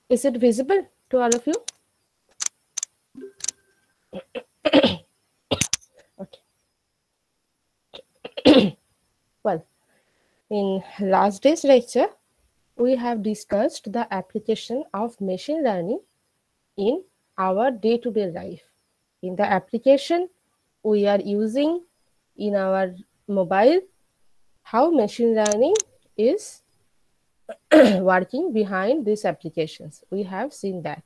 Is it visible to all of you? Okay. Well, in last day's lecture, we have discussed the application of machine learning in our day-to-day life. In the application we are using in our mobile, how machine learning is working behind these applications. We have seen that.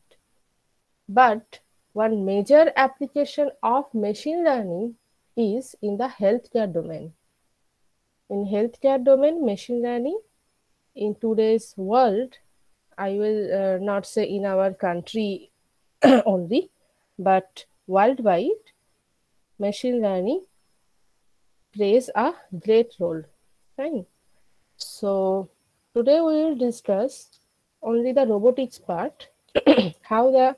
But one major application of machine learning is in the healthcare domain. In healthcare domain, machine learning in today's world, I will not say in our country only, but worldwide, machine learning plays a great role. Fine. So today we will discuss only the robotics part, how the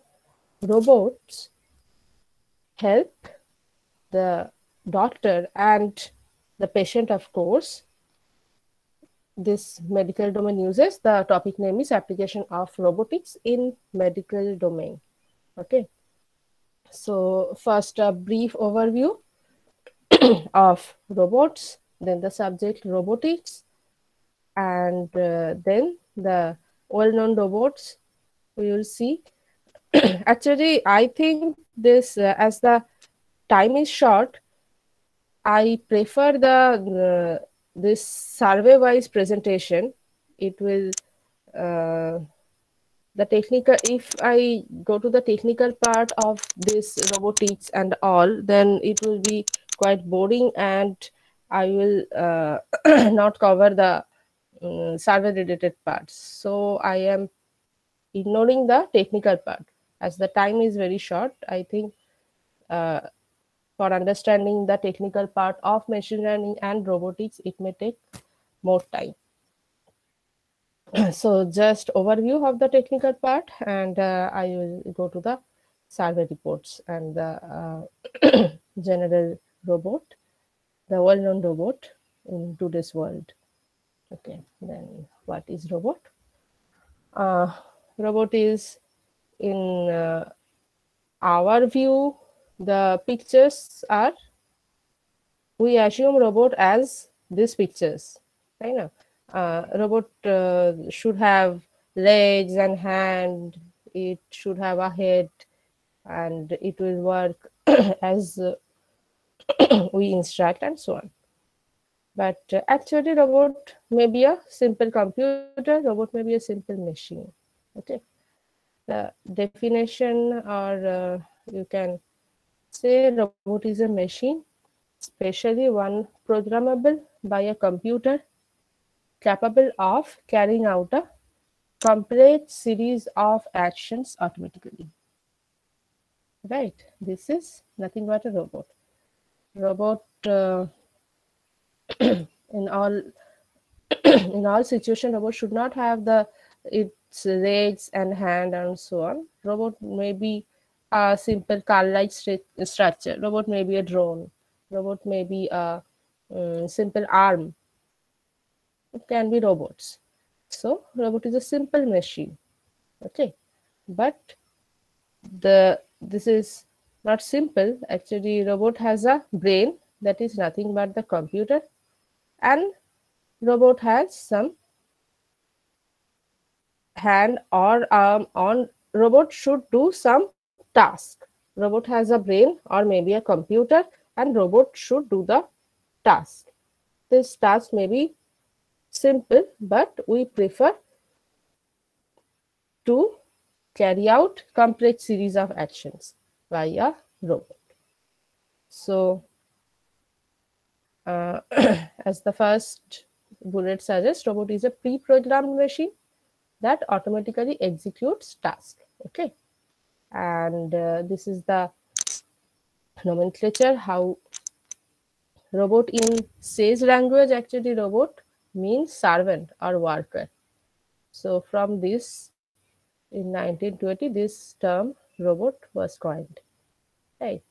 robots help the doctor and the patient, of course. This medical domain uses, the topic name is application of robotics in medical domain. Okay. So first a brief overview of robots, then the subject robotics, and then the well-known robots we will see. Actually, I think this, as the time is short, I prefer the this survey-wise presentation. It will the technical. If I go to the technical part of this robotics and all, then it will be quite boring, and I will not cover the survey-related parts. So I am ignoring the technical part as the time is very short. I think uh, for understanding the technical part of machine learning and robotics, it may take more time. So just overview of the technical part, and I will go to the survey reports and the general robot, the well-known robot in today's world. Okay, then what is robot? Uh, Robot is, in our view, the pictures are, we assume robot as these pictures. Right now, robot should have legs and hand. It should have a head, and it will work as we instruct, and so on. But actually, robot may be a simple computer. Robot may be a simple machine. Okay. The definition, or you can say, robot is a machine, especially one programmable by a computer, capable of carrying out a complete series of actions automatically. Right? This is nothing but a robot. Robot in all in all situations, robot should not have the its legs and hand and so on. Robot may be a simple car-like structure. Robot may be a drone. Robot may be a simple arm. It can be robots. So robot is a simple machine. Okay, but this is not simple. Actually, robot has a brain that is nothing but the computer, and robot has some hand or arm on. Robot should do some task. Robot has a brain or maybe a computer, and robot should do the task. This task may be simple, but we prefer to carry out complex series of actions by a robot. So as the first bullet suggests, robot is a pre-programmed machine that automatically executes task. Okay, and this is the nomenclature. How robot in Sage language, actually robot means servant or worker. So from this, in 1920, this term robot was coined. Right.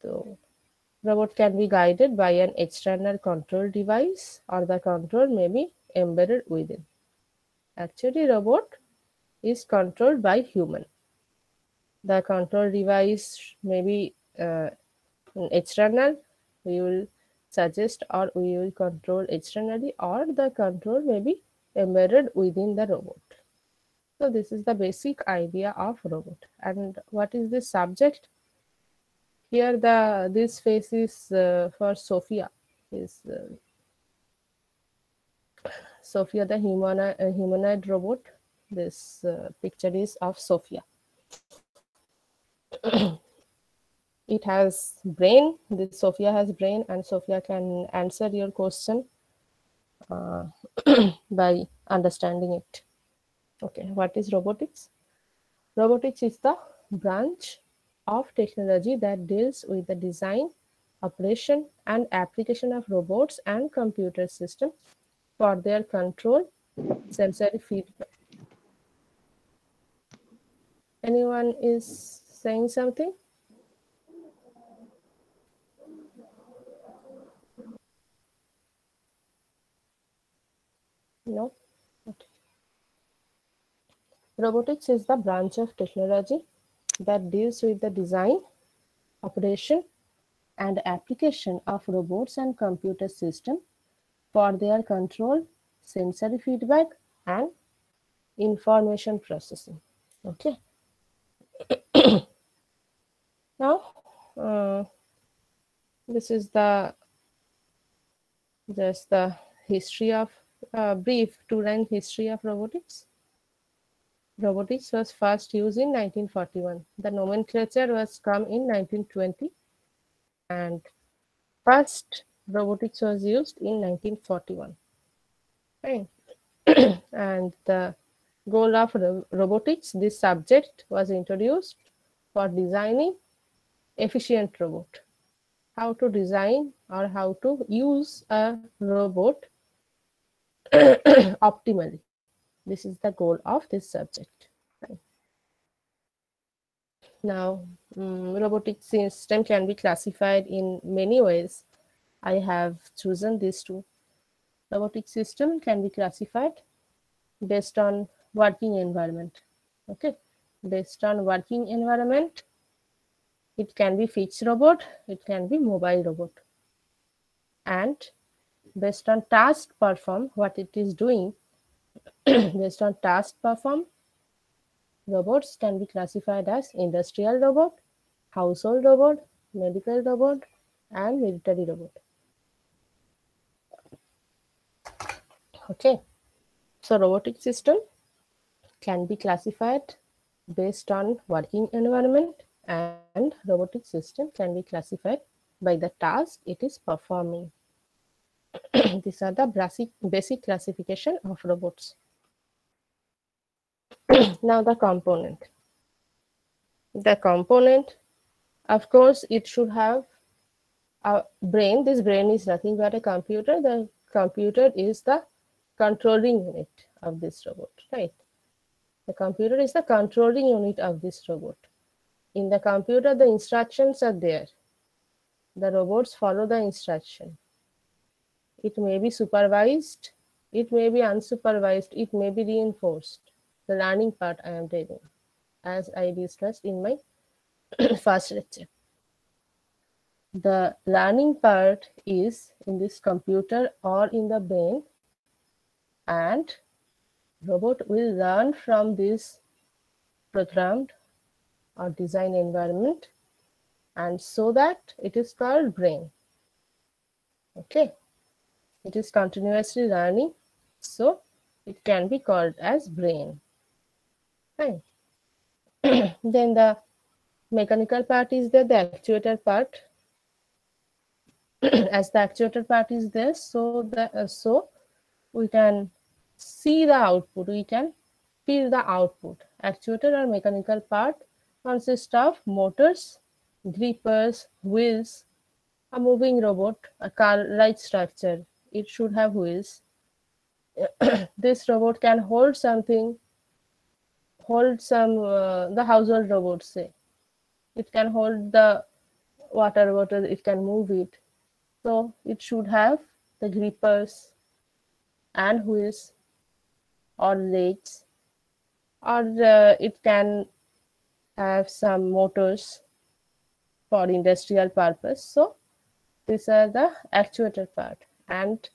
So robot can be guided by an external control device, or the control may be embedded within. Actually, robot is controlled by human. The control device may be external, we will suggest or we will control externally, or the control may be embedded within the robot. So this is the basic idea of robot. And what is the subject? Here the this face is for Sophia. Is Sophia the humanoid robot? This picture is of Sophia. It has brain. This Sophia has brain, and Sophia can answer your question uh, by understanding it. Okay, what is robotics? Robotics is the branch of technology that deals with the design, operation, and application of robots and computer systems for their control, sensory feedback. Anyone is saying something? No? Okay. Robotics is the branch of technology that deals with the design, operation, and application of robots and computer systems for their control, sensory feedback, and information processing. Okay. Now, uh, this is the just the history of brief two-line history of robotics. Robotics was first used in 1941. The nomenclature was come in 1920, and first robotics was used in 1941. Right? And the goal of robotics, this subject was introduced for designing efficient robot. How to design or how to use a robot optimally. This is the goal of this subject. Right. Now, robotic system can be classified in many ways. I have chosen these two. Robotic system can be classified based on working environment. Okay, based on working environment, it can be fixed robot, it can be mobile robot, and based on task perform, what it is doing, based on task perform, robots can be classified as industrial robot, household robot, medical robot, and military robot. Okay, so robotic system can be classified based on working environment, and robotic system can be classified by the task it is performing. These are the basic classification of robots. Now the component. The component, of course, it should have a brain. This brain is nothing but a computer. The computer is the controlling unit of this robot, right? The computer is the controlling unit of this robot. In the computer, the instructions are there. The robots follow the instruction. It may be supervised, it may be unsupervised, it may be reinforced. The learning part I am telling, as I discussed in my first lecture. The learning part is in this computer or in the brain, and robot will learn from this programmed or design environment, and so that it is called brain. Okay, it is continuously learning, so it can be called as brain. Fine. Then the mechanical part is there, the actuator part. As the actuator part is there, so we can see the output, we can feel the output. Actuator or mechanical part consists of motors, grippers, wheels, a moving robot, a car-like structure. It should have wheels. This robot can hold something, hold some, the household robot, say. It can hold the water bottle, it can move it. So it should have the grippers and wheels or legs or it can have some motors for industrial purpose. So these are the actuator part, and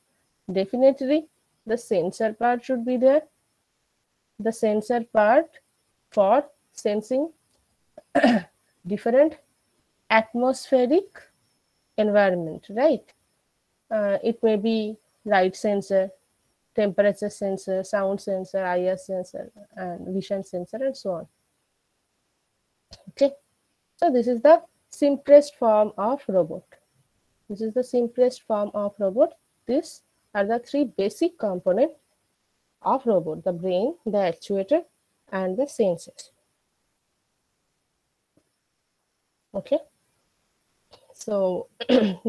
definitely the sensor part should be there. The sensor part for sensing different atmospheric environment, right? It may be light sensor, temperature sensor, sound sensor, IR sensor, and vision sensor, and so on. Okay, so this is the simplest form of robot. This is the simplest form of robot. These are the three basic components of robot: the brain, the actuator, and the sensors. Okay, so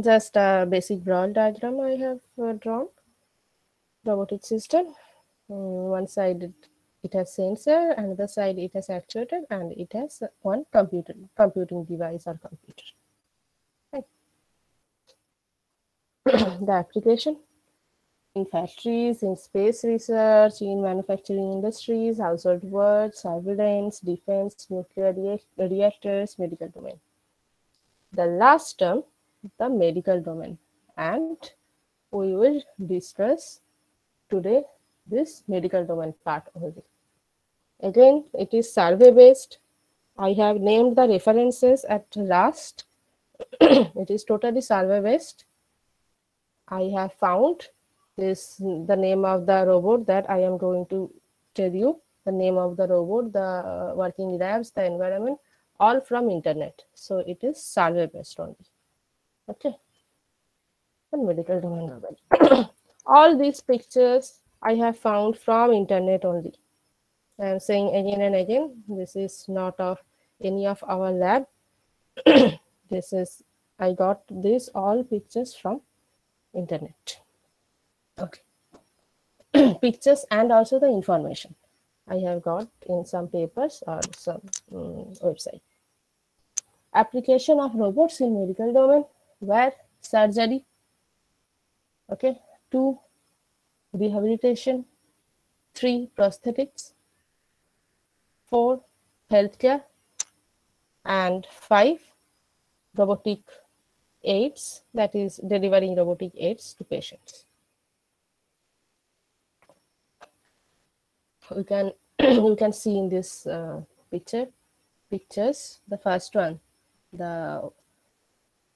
just a basic broad diagram I have drawn. Robotic system. One side it has sensor, another side it has actuator, and it has one computing device or computer. Right. The application in factories, in space research, in manufacturing industries, household work, surveillance, defense, nuclear reactors, medical domain. The last term, the medical domain, and we will discuss today this medical domain part only. Again, it is survey based. I have named the references at last. It is totally survey based. I have found the name of the robot that I am going to tell you, the name of the robot, the working labs, the environment, all from internet. So it is survey based only. Okay, and medical domain robot. All these pictures I have found from internet only. I am saying again and again, this is not of any of our lab. This is, I got these all pictures from internet. Okay. Pictures and also the information I have got in some papers or some website. Application of robots in medical domain, where surgery, okay, 2 rehabilitation, 3 prosthetics, 4 healthcare, and 5 robotic aids, that is delivering robotic aids to patients. We can you can see in this pictures, the first one, the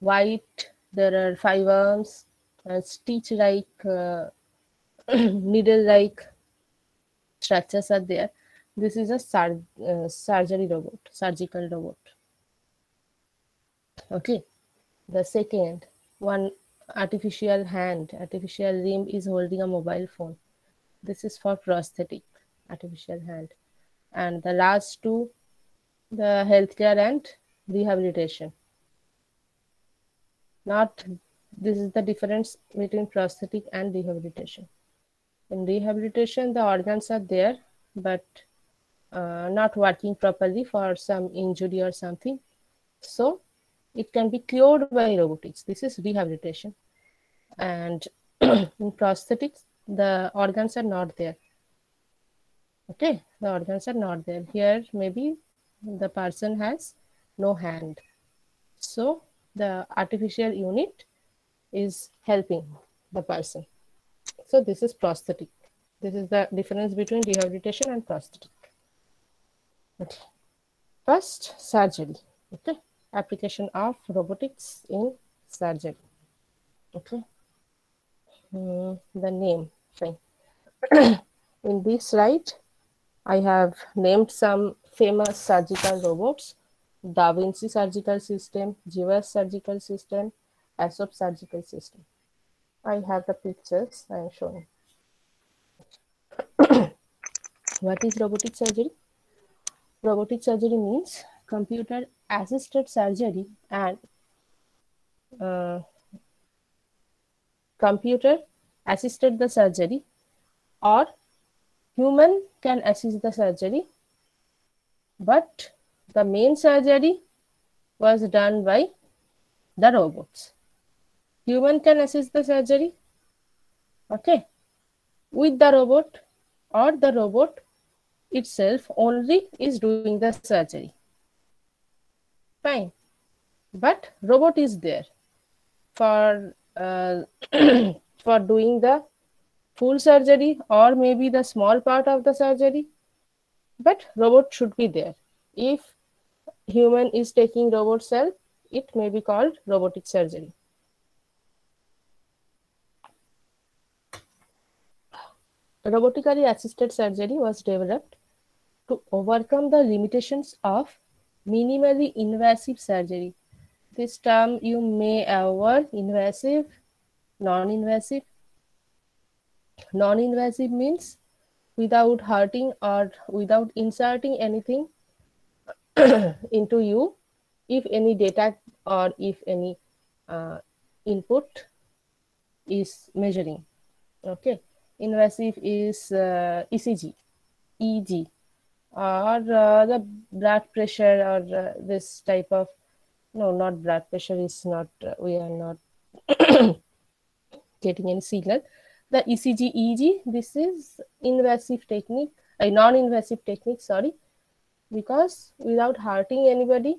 white, there are 5 arms and stitch like needle like structures are there. This is a surgery robot, surgical robot. Okay, the second one, artificial hand, artificial limb is holding a mobile phone. This is for prosthetic, artificial hand. And the last two, the healthcare and rehabilitation. Not, this is the difference between prosthetic and rehabilitation. In rehabilitation, the organs are there, but not working properly for some injury or something. So it can be cured by robotics. This is rehabilitation. And in prosthetics, the organs are not there. Okay, the organs are not there. Here, maybe the person has no hand. So the artificial unit is helping the person. So this is prosthetic. This is the difference between rehabilitation and prosthetic. Okay. First, surgery. Okay, application of robotics in surgery. Okay, the name. Fine. In this slide, I have named some famous surgical robots: Da Vinci surgical system, Jeweils surgical system, Aesop surgical system. I have the pictures I am showing. What is robotic surgery? Robotic surgery means computer assisted surgery and computer assisted the surgery, or human can assist the surgery, but the main surgery was done by the robots. Human can assist the surgery, okay, with the robot, or the robot itself only is doing the surgery. Fine. But robot is there for for doing the full surgery or maybe the small part of the surgery, but robot should be there. If human is taking robot's help, it may be called robotic surgery. Robotically assisted surgery was developed to overcome the limitations of minimally invasive surgery. This term you may avoid: invasive, non-invasive. Non-invasive means without hurting or without inserting anything into you, if any data or if any uh, input is measuring. Okay. Invasive is ECG, EG, or the blood pressure, or this type of, no, not blood pressure is not, we are not getting any signal. The ECG, EG, this is invasive technique, a non-invasive technique, sorry, because without hurting anybody,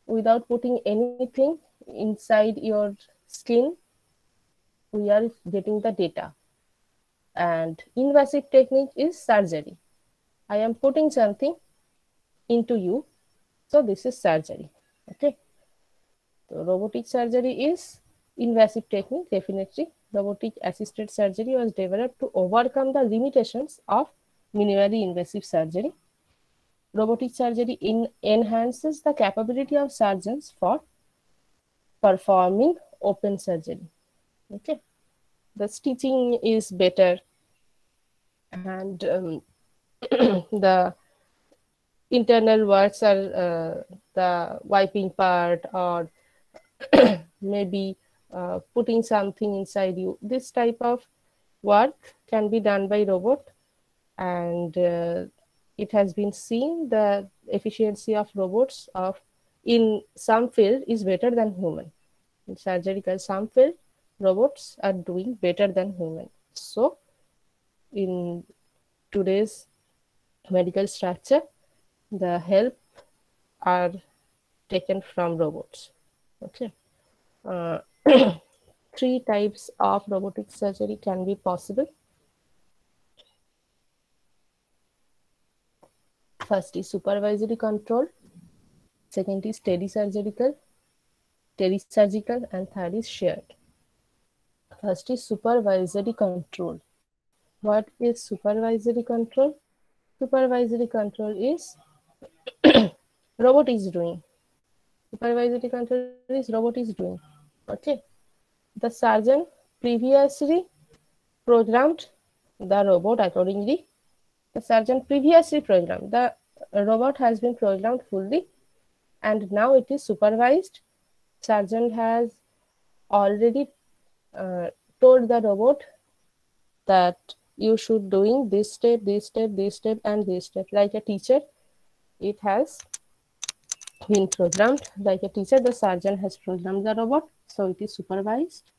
without putting anything inside your skin, we are getting the data. And invasive technique is surgery. I am putting something into you, so this is surgery. Okay. So robotic surgery is invasive technique, definitely. Robotic assisted surgery was developed to overcome the limitations of minimally invasive surgery. Robotic surgery enhances the capability of surgeons for performing open surgery. Okay. The stitching is better, and the internal works are the wiping part, or maybe putting something inside you. This type of work can be done by robot, and it has been seen the efficiency of robots of in some field is better than human. In surgical some field, robots are doing better than human. So in today's medical structure, the help are taken from robots. Okay. Uh, three types of robotic surgery can be possible. First is supervisory control, second is telesurgical, and third is shared. First is supervisory control. What is supervisory control? Supervisory control is robot is doing. Supervisory control is robot is doing. Okay. The surgeon previously programmed the robot accordingly. The surgeon previously programmed. The robot has been programmed fully, and now it is supervised. Surgeon has already uh, told the robot that you should doing this step, this step, this step, and this step. Like a teacher, it has been programmed. Like a teacher, the surgeon has programmed the robot, so it is supervised,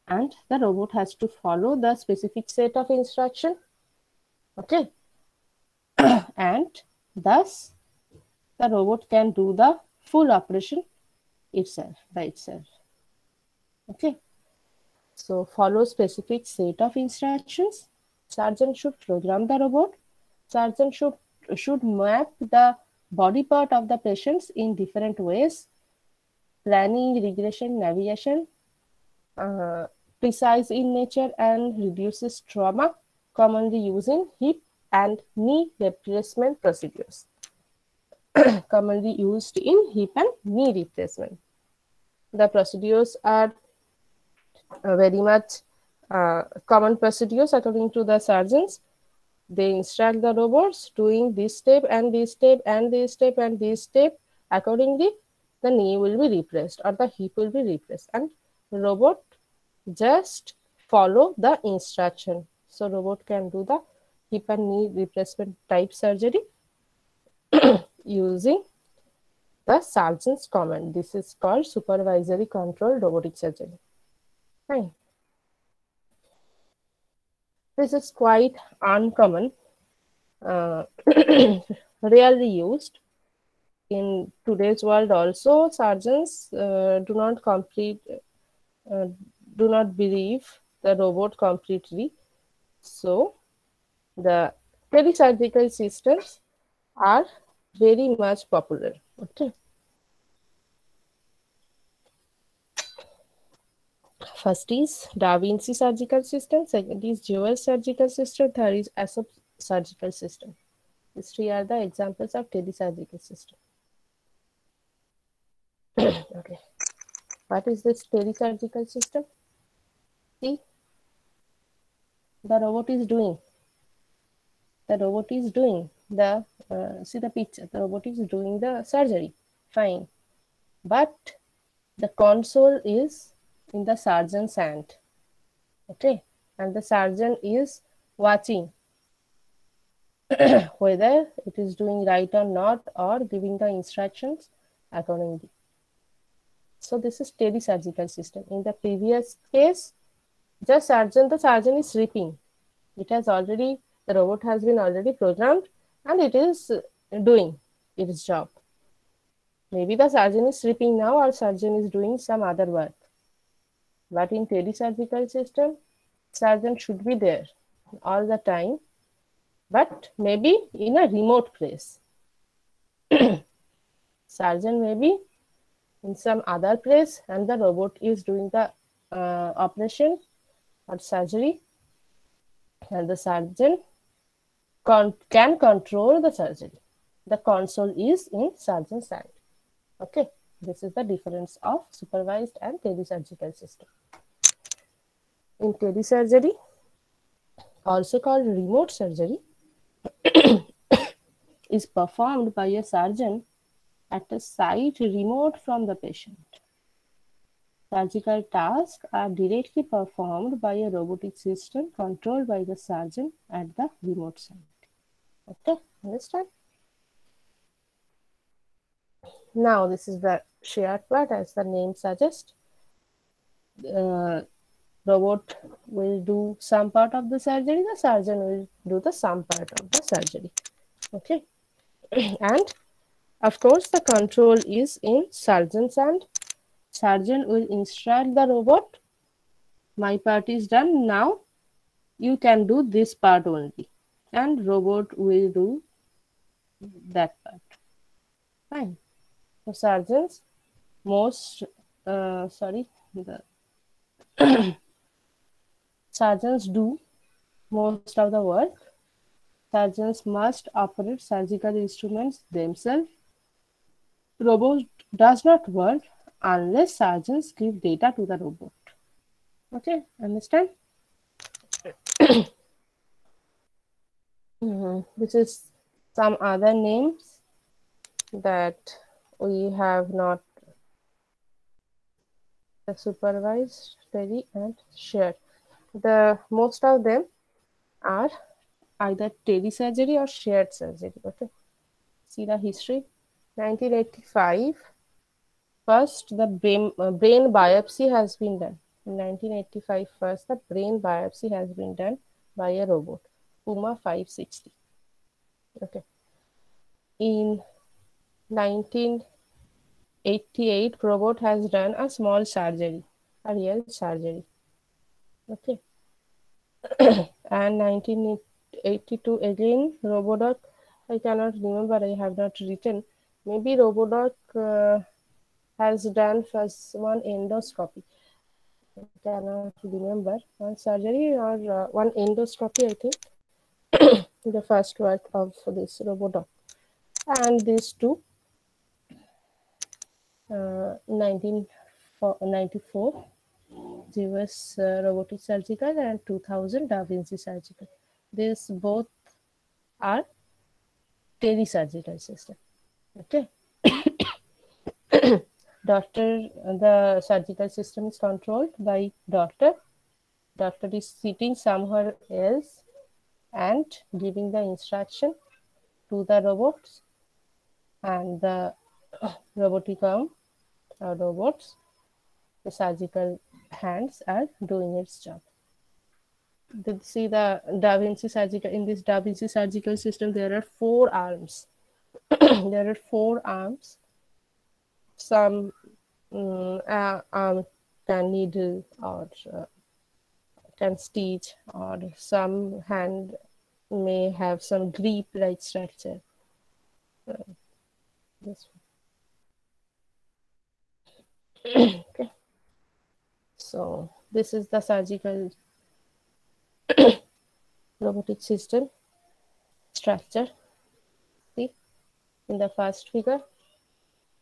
and the robot has to follow the specific set of instruction. Okay. And thus the robot can do the full operation itself by itself. Okay. So follow specific set of instructions. Surgeon should program the robot. Surgeon should map the body part of the patients in different ways: planning, regression, navigation, precise in nature, and reduces trauma, commonly using hip and knee replacement procedures. Commonly used in hip and knee replacement. The procedures are very much common procedures according to the surgeons. They instruct the robots doing this step and this step and this step and this step. Accordingly, the knee will be replaced or the hip will be replaced, and robot just follow the instruction. So robot can do the hip and knee replacement type surgery using the surgeon's command. This is called supervisory control robotic surgery. Fine. This is quite uncommon uh, rarely used. In today's world, also, surgeons uh, do not believe the robot completely. So, the telesurgical systems are very much popular. Okay. First is Da Vinci surgical system, second is Jewel surgical system, third is Aesop surgical system. These three are the examples of telesurgical system. Okay. What is this telesurgical system? See, the robot is doing. The robot is doing the see the picture. The robot is doing the surgery. Fine, but the console is in the surgeon's hand. Okay, and the surgeon is watching whether it is doing right or not, or giving the instructions accordingly. So this is telesurgical system. In the previous case, the surgeon is sleeping. It has already, the robot has been already programmed and it is doing its job. Maybe the surgeon is sleeping now or surgeon is doing some other work. But in telesurgical system, surgeon should be there all the time, but maybe in a remote place. Surgeon may be in some other place and the robot is doing the operation or surgery, and the surgeon can control the surgery. The console is in surgeon's hand. Okay, this is the difference of supervised and telesurgical system. In telesurgery, also called remote surgery, is performed by a surgeon at a site remote from the patient. Surgical tasks are directly performed by a robotic system controlled by the surgeon at the remote site. Okay, understand? Now, this is the shared part, as the name suggests. Robot will do some part of the surgery, the surgeon will do the some part of the surgery. Okay, and of course, the control is in surgeon's hand. Surgeon will instruct the robot, my part is done, now you can do this part only, and robot will do that part. Fine. So surgeons the surgeons do most of the work. Surgeons must operate surgical instruments themselves. Robot does not work unless surgeons give data to the robot. Okay, understand? This is some other names that we have not supervised, steady, and shared. The most of them are either telesurgery or shared surgery. Okay, see the history. 1985, first the brain biopsy has been done. In 1985, first the brain biopsy has been done by a robot, Puma 560. Okay. In 1988, robot has done a small surgery, a real surgery. Okay. And 1982 again, Robodoc, I cannot remember, I have not written. Maybe Robodoc has done first one endoscopy. I cannot remember. One surgery or one endoscopy, I think. The first work of this Robodoc. And these two, 1994, US robotic surgical, and 2000 Da Vinci surgical. These both are telesurgical system. Okay. The surgical system is controlled by doctor. Doctor is sitting somewhere else and giving the instruction to the robots, and the robotic arm robots, the surgical hands are doing its job. See the Da Vinci surgical, in this Da Vinci surgical system there are four arms. There are four arms. Some arm can needle or can stitch, or some hand may have some grip like structure. This okay. So this is the surgical robotic system structure. See in the first figure,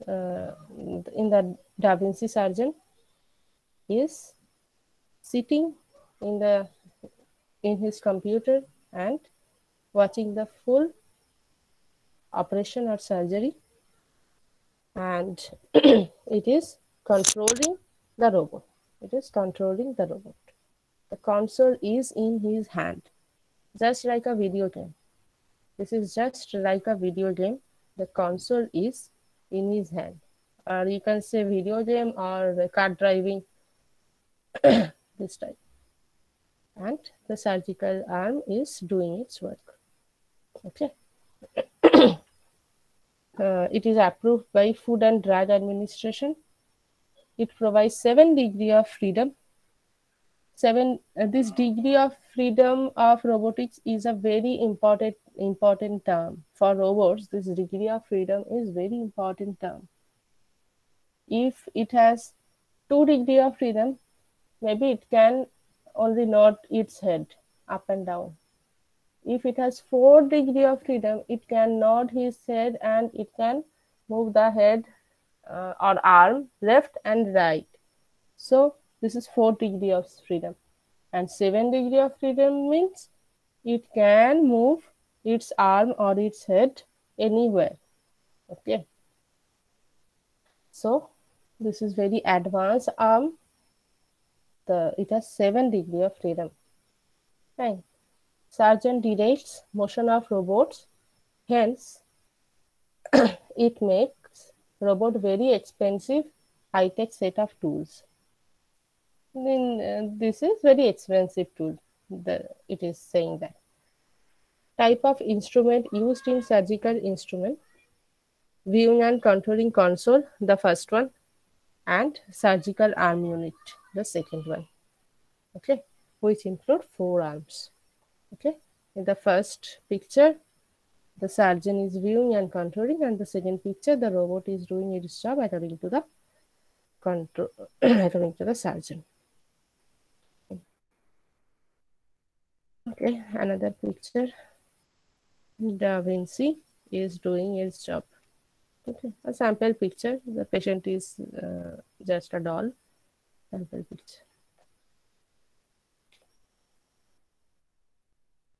in the Da Vinci surgeon is sitting in the in his computer and watching the full operation or surgery, and it is controlling the robot. It is controlling the robot. The console is in his hand, just like a video game. This is just like a video game. The console is in his hand. Or you can say video game or the car driving, this type. And the surgical arm is doing its work. Okay. It is approved by Food and Drug Administration. It provides 7 degrees of freedom. This degree of freedom of robotics is a very important term for robots. This degree of freedom is very important term. If it has 2 degrees of freedom, maybe it can only nod its head up and down. If it has 4 degrees of freedom, it can nod his head and it can move the head or arm left and right. So this is 4 degrees of freedom. And 7 degrees of freedom means it can move its arm or its head anywhere. Okay. So this is very advanced arm. It has 7 degrees of freedom. Fine. Surgeon directs motion of robots. Hence, it makes robot very expensive, high-tech set of tools. Then this is very expensive tool. It is saying that. Type of instrument used in surgical instrument: viewing and controlling console, the first one, and surgical arm unit, the second one. Okay, which include 4 arms. Okay, in the first picture, the surgeon is viewing and controlling, and the second picture, the robot is doing its job according to the control, according to the surgeon. Okay, another picture. Da Vinci is doing its job. Okay, a sample picture. The patient is just a doll. Sample picture.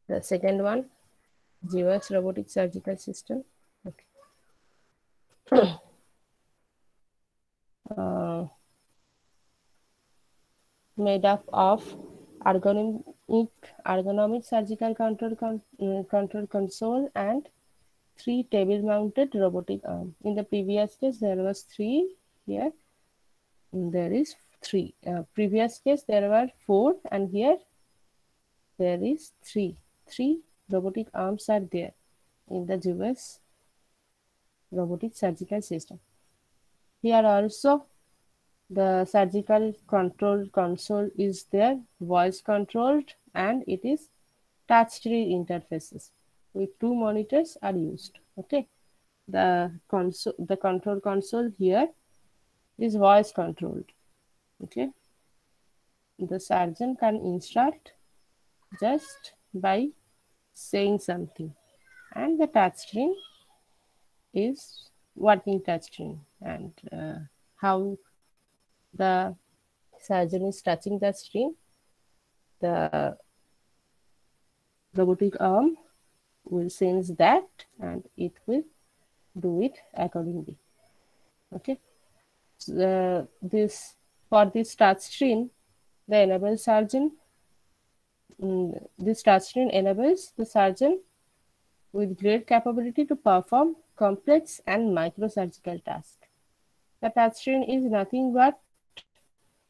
The second one, GOS robotic surgical system. Okay. Uh, Made up of ergonomic surgical control console and 3 table-mounted robotic arm. In the previous case, there was 3. Here, there is 3. Previous case, there were 4, and here there is 3. 3 robotic arms are there in the GOS robotic surgical system. Here also, the surgical control console is there, voice controlled, and it is touchscreen interfaces with 2 monitors are used. Okay, the control console here is voice controlled. Okay, the surgeon can instruct just by saying something, and the touchscreen is working touchscreen, and how the surgeon is touching the screen, the robotic arm will sense that and it will do it accordingly. Okay, so this for this touch screen, the enable surgeon. This touch screen enables the surgeon with great capability to perform complex and microsurgical tasks. The touch screen is nothing but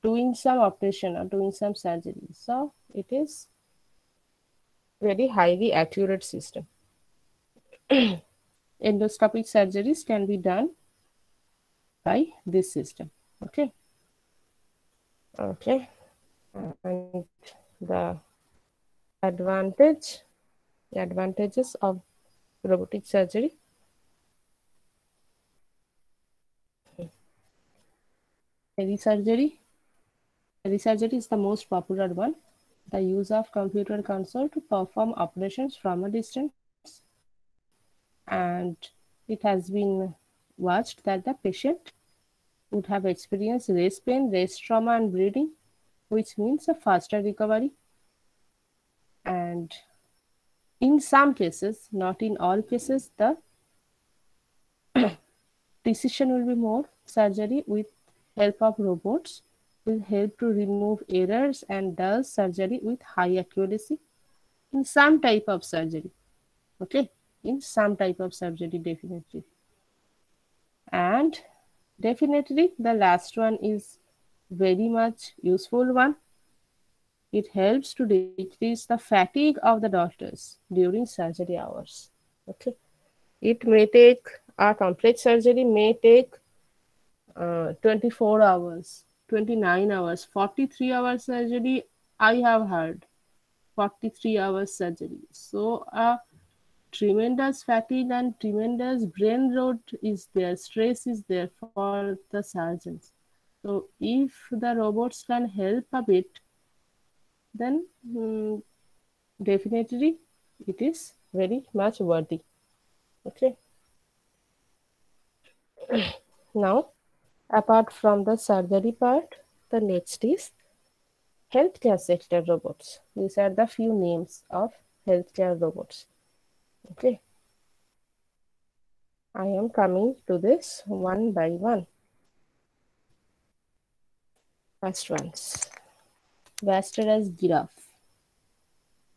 doing some operation or doing some surgery. So it is very highly accurate system. Endoscopic surgeries can be done by this system. Okay. Okay. And the advantage advantages of robotic surgery. Telesurgery. Telesurgery is the most popular one. The use of computer console to perform operations from a distance, and it has been watched that the patient would have experienced less pain, less trauma, and bleeding, which means a faster recovery. And in some cases, not in all cases, the precision will be more. Surgery with help of robots will help to remove errors and does surgery with high accuracy in some type of surgery. Okay, in some type of surgery, definitely. And definitely the last one is very much useful one. It helps to decrease the fatigue of the doctors during surgery hours. Okay, it may take a complex surgery may take 24 hours, 29 hours, 43 hours surgery. I have heard 43 hours surgery. So, tremendous fatigue and tremendous brain load is there, stress is there for the surgeons. So, if the robots can help a bit, then definitely it is very much worthy. Okay, now apart from the surgery part, the next is healthcare sector robots. These are the few names of healthcare robots. Okay, I am coming to this one by one. First ones, Vaster's giraffe.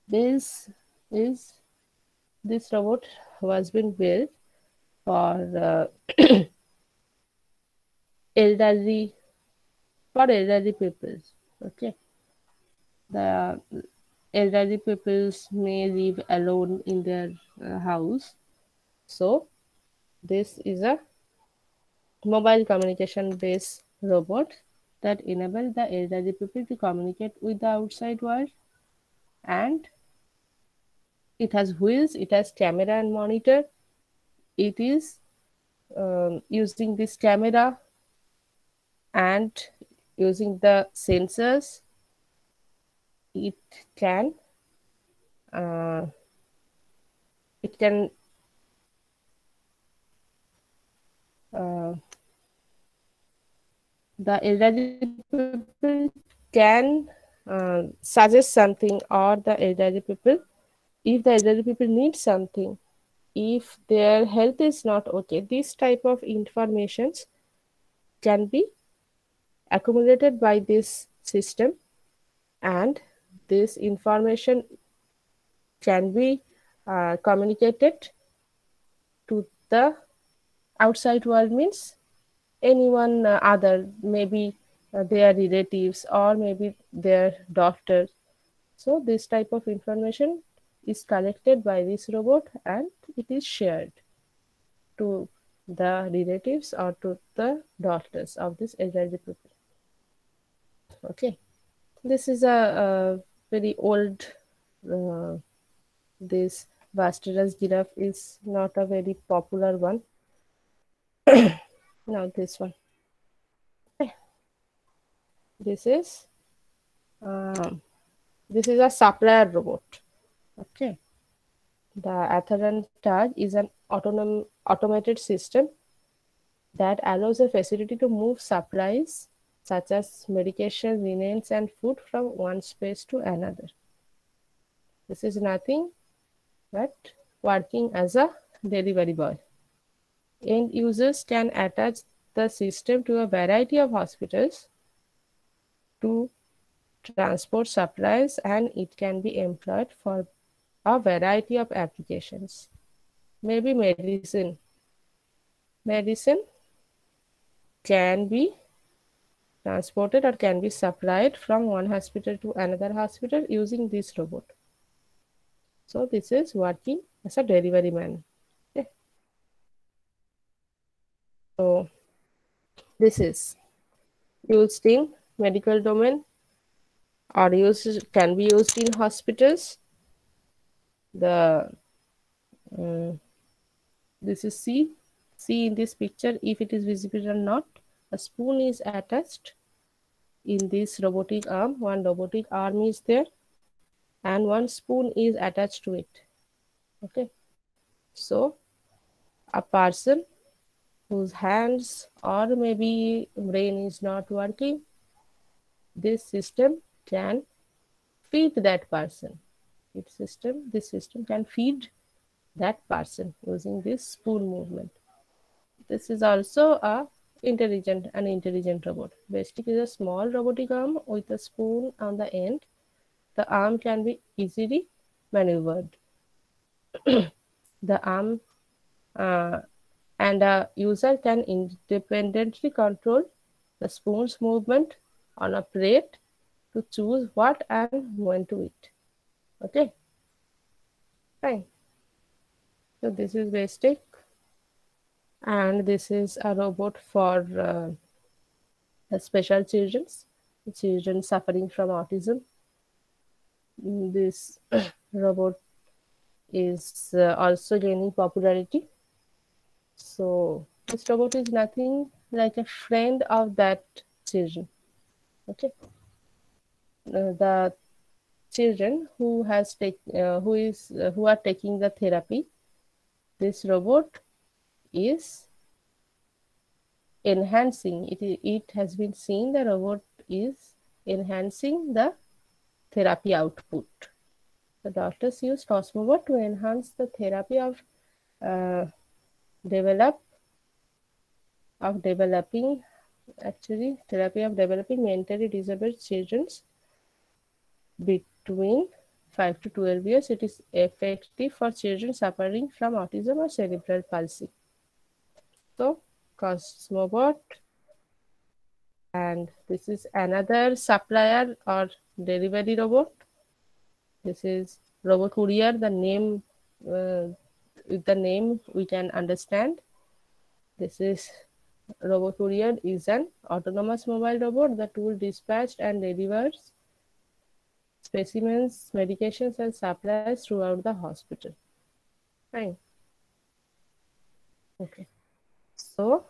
This is this robot was been built for elderly elderly people. Okay, the elderly peoples may live alone in their house. So this is a mobile communication based robot that enable the elderly people to communicate with the outside world, and it has wheels, it has camera and monitor. It is using this camera and using the sensors, it can uh, it can uh, the elderly people can suggest something, or the elderly people, if the elderly people need something, if their health is not okay, this type of informations can be accumulated by this system, and this information can be communicated to the outside world, means anyone other, maybe their relatives or maybe their doctor. So this type of information is collected by this robot and it is shared to the relatives or to the doctors of this elderly people. Okay, this is a very old. Uh, this Vaster's giraffe is not a very popular one. Now this one. Okay. This is um, this is a supplier robot. Okay. The Atherantag is an automated system that allows a facility to move supplies such as medication, linens, and food from one space to another. This is nothing but working as a delivery boy. End users can attach the system to a variety of hospitals to transport supplies, and it can be employed for a variety of applications. Maybe medicine can be transported or can be supplied from one hospital to another hospital using this robot. So this is working as a delivery man. Okay. So this is used in medical domain or can be used in hospitals. The this is see in this picture if it is visible or not. A spoon is attached in this robotic arm. One robotic arm is there and one spoon is attached to it. Okay, so a person whose hands or maybe brain is not working, this system can feed that person. This system can feed that person using this spoon movement. This is also an intelligent robot. Basically, is a small robotic arm with a spoon on the end. The arm can be easily maneuvered. The arm uh, and a user can independently control the spoon's movement on a plate to choose what and when to eat. Okay, fine. So this is basic, and this is a robot for the special children suffering from autism. This robot is also gaining popularity. So this robot is nothing like a friend of that children. Okay, the children who are taking the therapy, this robot is enhancing it. It has been seen the robot is enhancing the therapy output. The doctors use Cosmobot to enhance the therapy uh, develop developing therapy of developing mentally disabled children between 5 to 12 years. It is effective for children suffering from autism or cerebral palsy. So Cosmobot, and this is another supplier or delivery robot. This is robot courier. With the name we can understand. This is robot courier is an autonomous mobile robot. The tool dispatched and delivers specimens, medications, and supplies throughout the hospital. Fine. Okay. So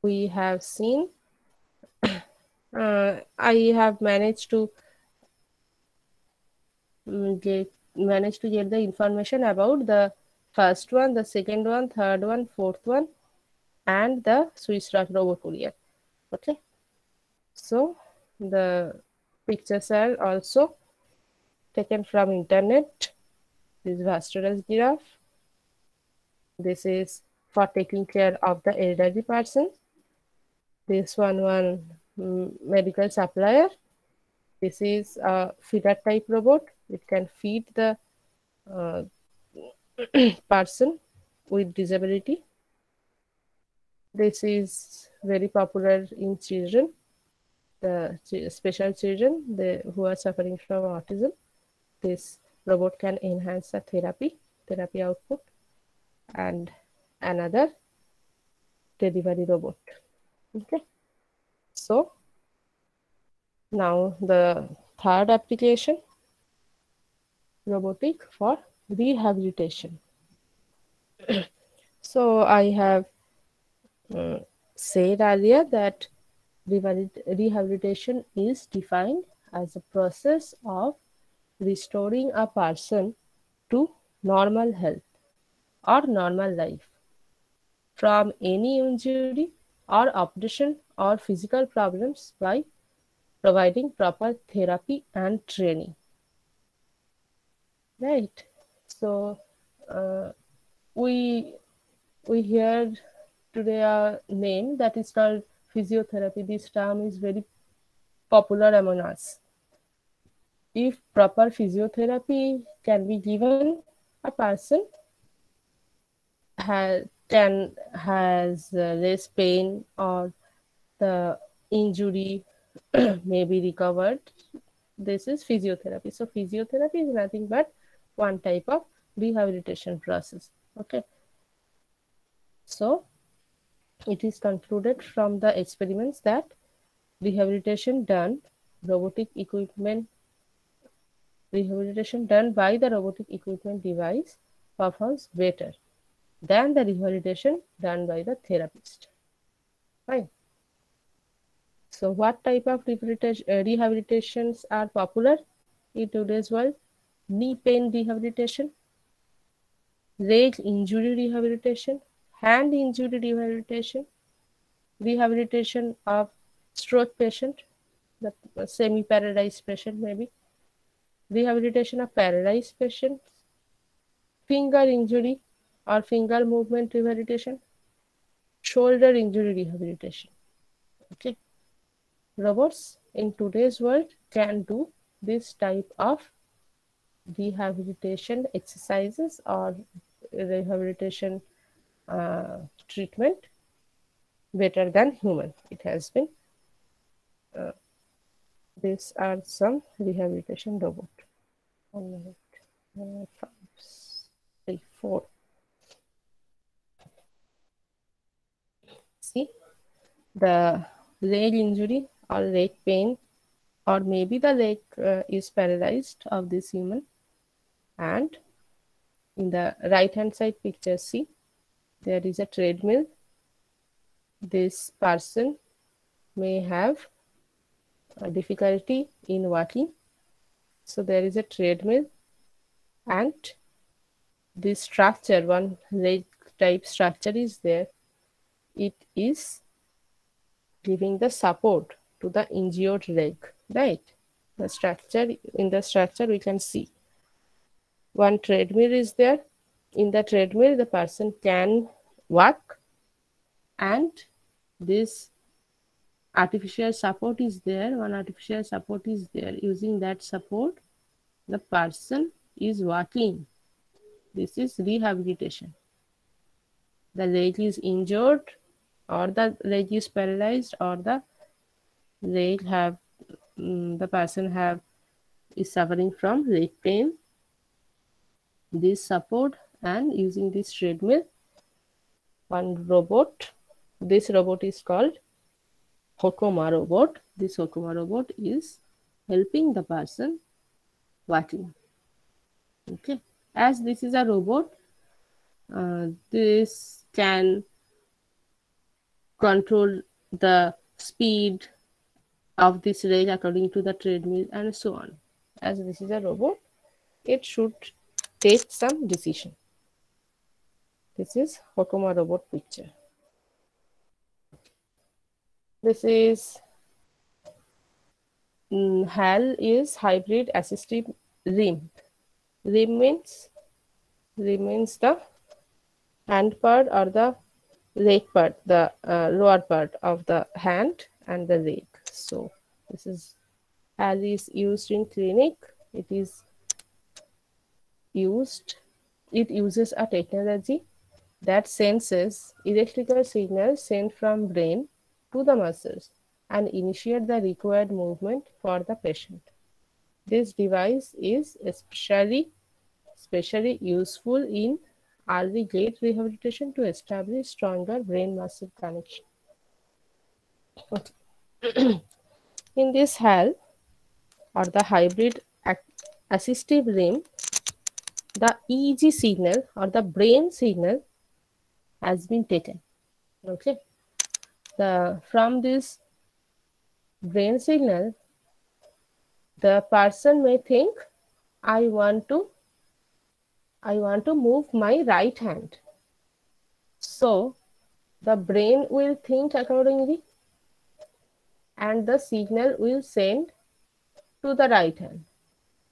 we have seen. I have managed to get managed to get the information about the first one, the second one, third one, fourth one, and the Swiss robot courier. Okay. So the pictures are also taken from internet. This is Vasturous giraffe. This is for taking care of the elderly person. This one medical supplier. This is a feeder type robot. It can feed the uh, person with disability. This is very popular in children, the special children who are suffering from autism. This robot can enhance the therapy output, and another delivery robot. Okay, so now the third application, robotic for rehabilitation. So I have uh, said earlier that rehabilitation is defined as a process of restoring a person to normal health or normal life from any injury or operation or physical problems by providing proper therapy and training. Right. So uh, we we heard today a name that is called physiotherapy. This term is very popular among us. If proper physiotherapy can be given, a person can has less pain or the injury may be recovered. This is physiotherapy. So physiotherapy is nothing but one type of rehabilitation process. Okay, so it is concluded from the experiments that rehabilitation done robotic equipment rehabilitation done by the robotic equipment device performs better than the rehabilitation done by the therapist. Fine. So, what type of rehabilitations are popular in today's world? Knee pain rehabilitation, leg injury rehabilitation, hand injury rehabilitation, rehabilitation of stroke patient, the semi-paralyzed patient maybe, rehabilitation of paralyzed patient, finger injury or finger movement rehabilitation, shoulder injury rehabilitation. Okay, robots in today's world can do this type of rehabilitation exercises or rehabilitation uh, treatment better than human. It has been. Uh, these are some rehabilitation robot. 1 minute, 5, 3, 4. See the leg injury or leg pain, or maybe the leg is paralyzed of this human. And in the right hand side picture, see there is a treadmill. This person may have a difficulty in walking. So there is a treadmill and this structure, one leg type structure is there. It is giving the support to the injured leg, right? The structure, in the structure we can see one treadmill is there. In the treadmill the person can walk, and this artificial support is there. One artificial support is there. Using that support the person is walking. This is rehabilitation. The leg is injured, or the leg is paralyzed, or the leg have the person have is suffering from leg pain. This support, and using this treadmill, one robot. This robot is called Hokoma robot. This Hokoma robot is helping the person walking. Okay, as this is a robot, this can control the speed of this leg according to the treadmill and so on. As this is a robot, it should take some decision. This is Hokoma robot picture. This is HAL is hybrid assistive limb. Limb means the hand part or the leg part, the lower part of the hand and the leg. So this is HAL is used in clinic. It uses a technology that senses electrical signals sent from brain to the muscles and initiate the required movement for the patient. This device is especially useful in early gait rehabilitation to establish stronger brain muscle connection. Okay. In this HAL or the hybrid assistive limb, the EEG signal or the brain signal has been taken. Okay, from this brain signal, the person may think, I want to move my right hand. So the brain will think accordingly, and the signal will send to the right hand.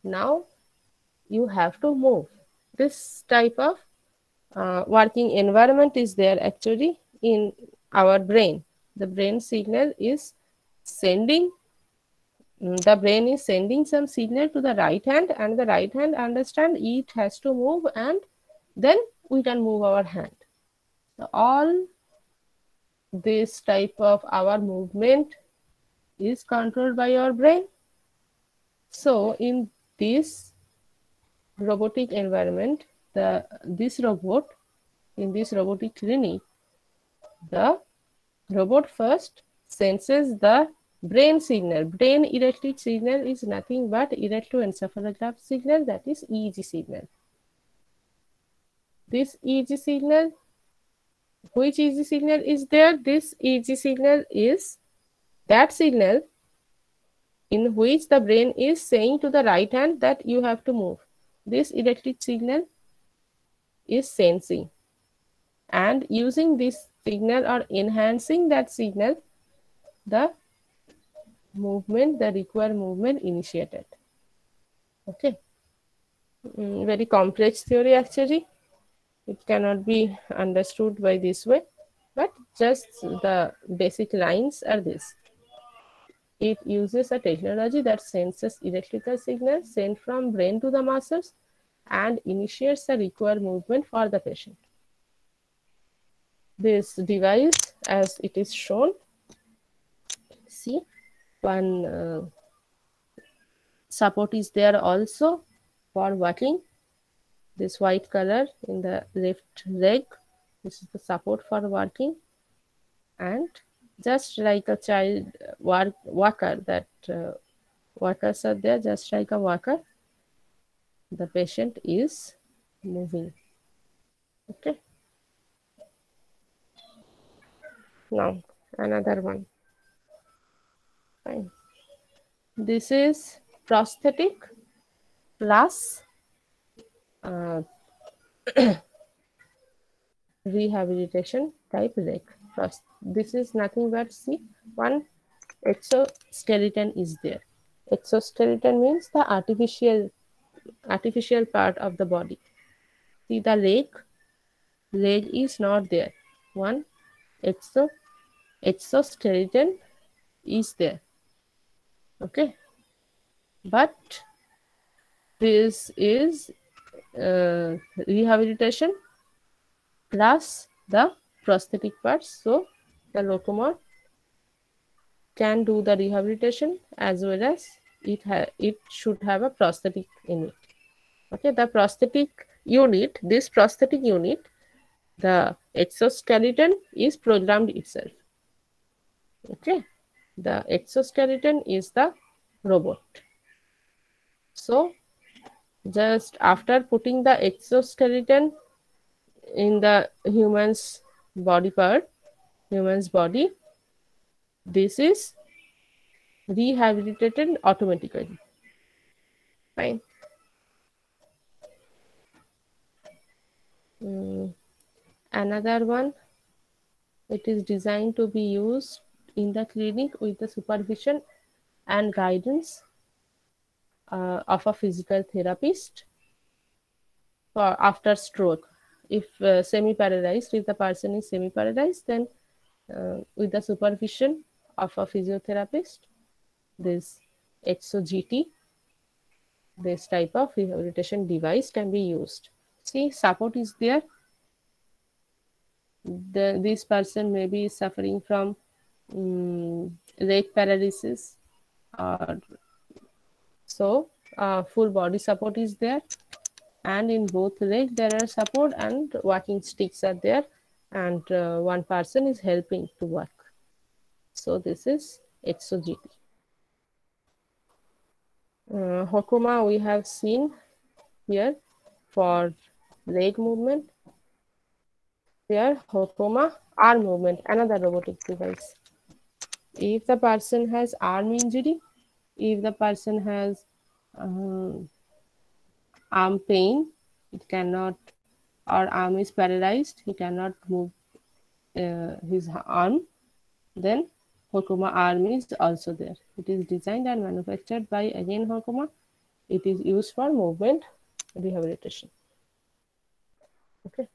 Now you have to move. This type of working environment is there actually in our brain. The brain signal is sending the brain is sending some signal to the right hand, and the right hand understand it has to move, and then we can move our hand. So all this type of our movement is controlled by our brain. So in this robotic environment, this robot in this robotic clinic, the robot first senses the brain signal. Brain electric signal is nothing but electroencephalograph signal, that is EEG signal. This EEG signal, which EEG signal is there? This EEG signal is that signal in which the brain is saying to the right hand that you have to move. This electric signal is sensing, and using this signal or enhancing that signal, the required movement initiated. Okay. Very complex theory actually. It cannot be understood by this way, but just the basic lines are this. It uses a technology that senses electrical signals sent from brain to the muscles and initiates the required movement for the patient. This device, as it is shown, see, one support is there also for walking. This white color in the left leg, this is the support for walking. And just like a child walker, that walkers are there, just like a walker, the patient is moving. Okay. Now another one. Fine. This is prosthetic plus rehabilitation type leg. First, this is nothing but, see, one exoskeleton is there. Exoskeleton means the artificial part of the body. See, the leg is not there. One exoskeleton is there. Okay, but this is rehabilitation plus the prosthetic parts. So the locomotor can do the rehabilitation as well as it should have a prosthetic in it. Okay, the prosthetic unit, the exoskeleton is programmed itself. Okay, the exoskeleton is the robot. So just after putting the exoskeleton in the human's body, this is rehabilitated automatically. Fine. Another one, it is designed to be used in the clinic with the supervision and guidance of a physical therapist for after stroke. If semi-paralyzed, if the person is semi-paralyzed, then with the supervision of a physiotherapist, this ExoGT, this type of rehabilitation device can be used. See, support is there. This person may be suffering from leg paralysis, or so full body support is there, and in both legs there are support and walking sticks are there, and one person is helping to walk. So this is ExoGT. Hokuma we have seen here for leg movement. Here Hokuma arm movement, another robotic device. If the person has arm injury, if the person has arm pain, it cannot, or arm is paralyzed, he cannot move his arm, then Hokuma arm is also there. It is designed and manufactured by again Hokuma. It is used for movement rehabilitation. Okay.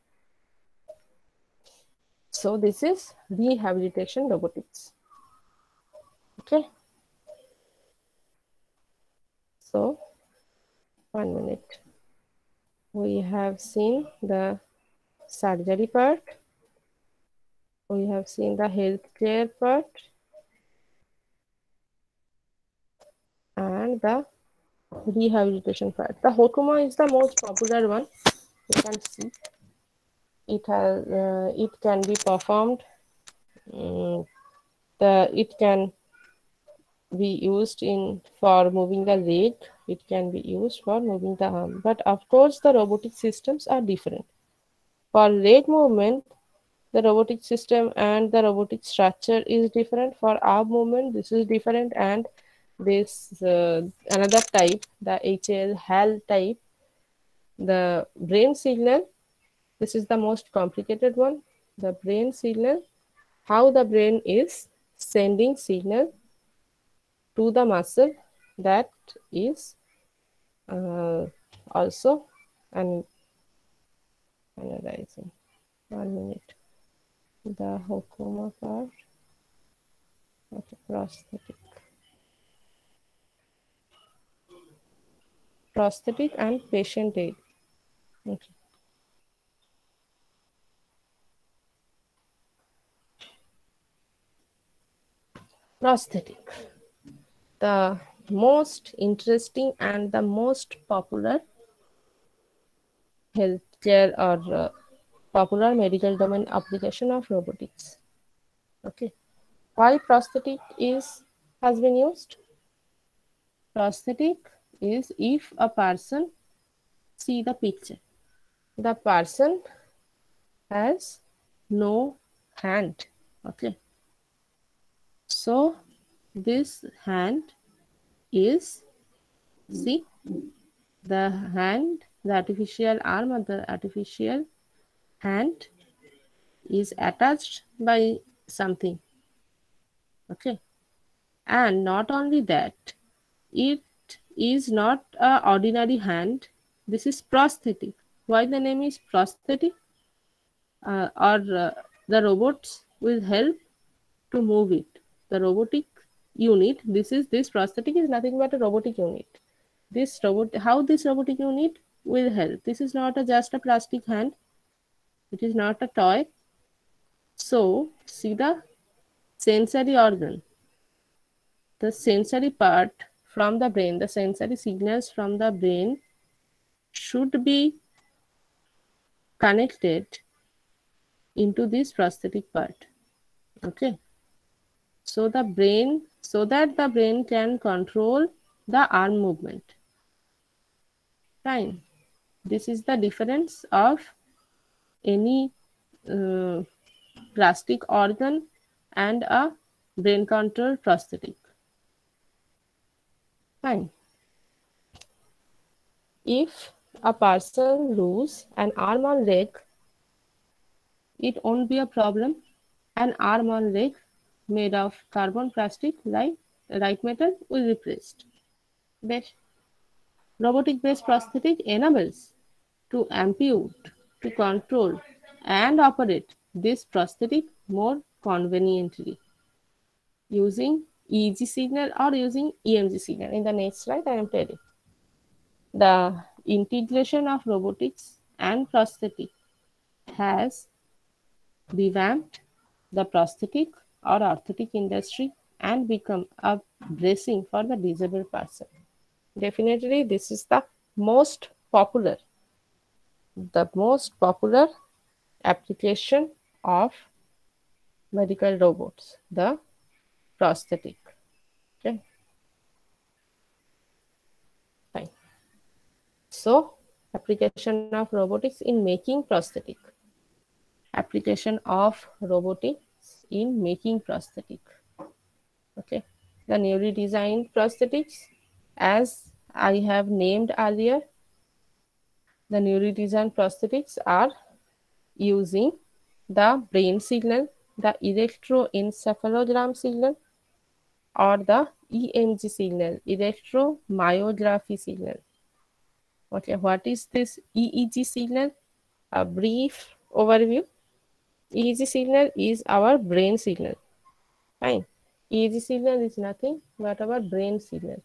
So this is rehabilitation robotics. Okay. So 1 minute. We have seen the surgery part. We have seen the healthcare part and the rehabilitation part. The Hokuma is the most popular one. You can see it can be performed. mm, it can be used in for moving the leg. It can be used for moving the arm. But of course, the robotic systems are different. For leg movement, the robotic system and the robotic structure is different. For arm movement, this is different, and this another type, the HAL type, the brain signal. This is the most complicated one. The brain signal, how the brain is sending signal to the muscle, that is also an analyzing. 1 minute. The Hokuma part. Okay, prosthetic and patient aid. Okay. Prosthetic, the most interesting and the most popular healthcare or popular medical domain application of robotics. Okay, why prosthetic is has been used? Prosthetic is if a person, see the picture, the person has no hand. Okay, so this hand is, see, the hand, the artificial arm or the artificial hand is attached by something. Okay, and not only that, it is not a ordinary hand. This is prosthetic. Why the name is prosthetic? Or the robots will help to move it. The robotic unit, this prosthetic is nothing but a robotic unit. This robot, how this robotic unit will help? This is not a just a plastic hand. It is not a toy. So see the sensory organ, the sensory part from the brain, the sensory signals from the brain should be connected into this prosthetic part. Okay, so the brain, so that the brain can control the arm movement. Fine. This is the difference of any uh, plastic organ and a brain controlled prosthetic. Fine. If a person lose an arm or leg, it won't be a problem. An arm or leg made of carbon plastic like light metal will be replaced. Best robotic based prosthetic enables to amputate, to control and operate this prosthetic more conveniently using EEG signal or using EMG signal. In the next slide, I am telling the integration of robotics and prosthetic has revamped the prosthetic or orthotic industry and become a blessing for the disabled person. Definitely, this is most popular, the most popular application of medical robots, the prosthetic. Okay, fine. So, application of robotics in making prosthetic. Application of robotics in making prosthetic. Okay, the newly designed prosthetics, as I have named earlier, the newly designed prosthetics are using the brain signal, the electroencephalogram signal, or the EMG signal, electromyography signal. Okay, what is this EEG signal? A brief overview. EEG signal is our brain signal. Fine. EEG signal is nothing but our brain signal.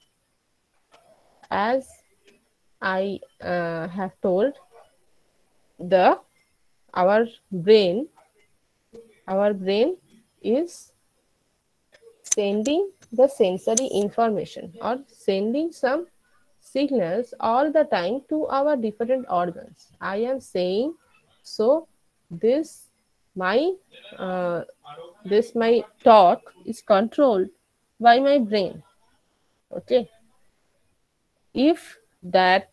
As I have told, the our brain our brain is sending the sensory information or sending some signals all the time to our different organs. I am saying, so this my uh, this my talk is controlled by my brain. Okay, if that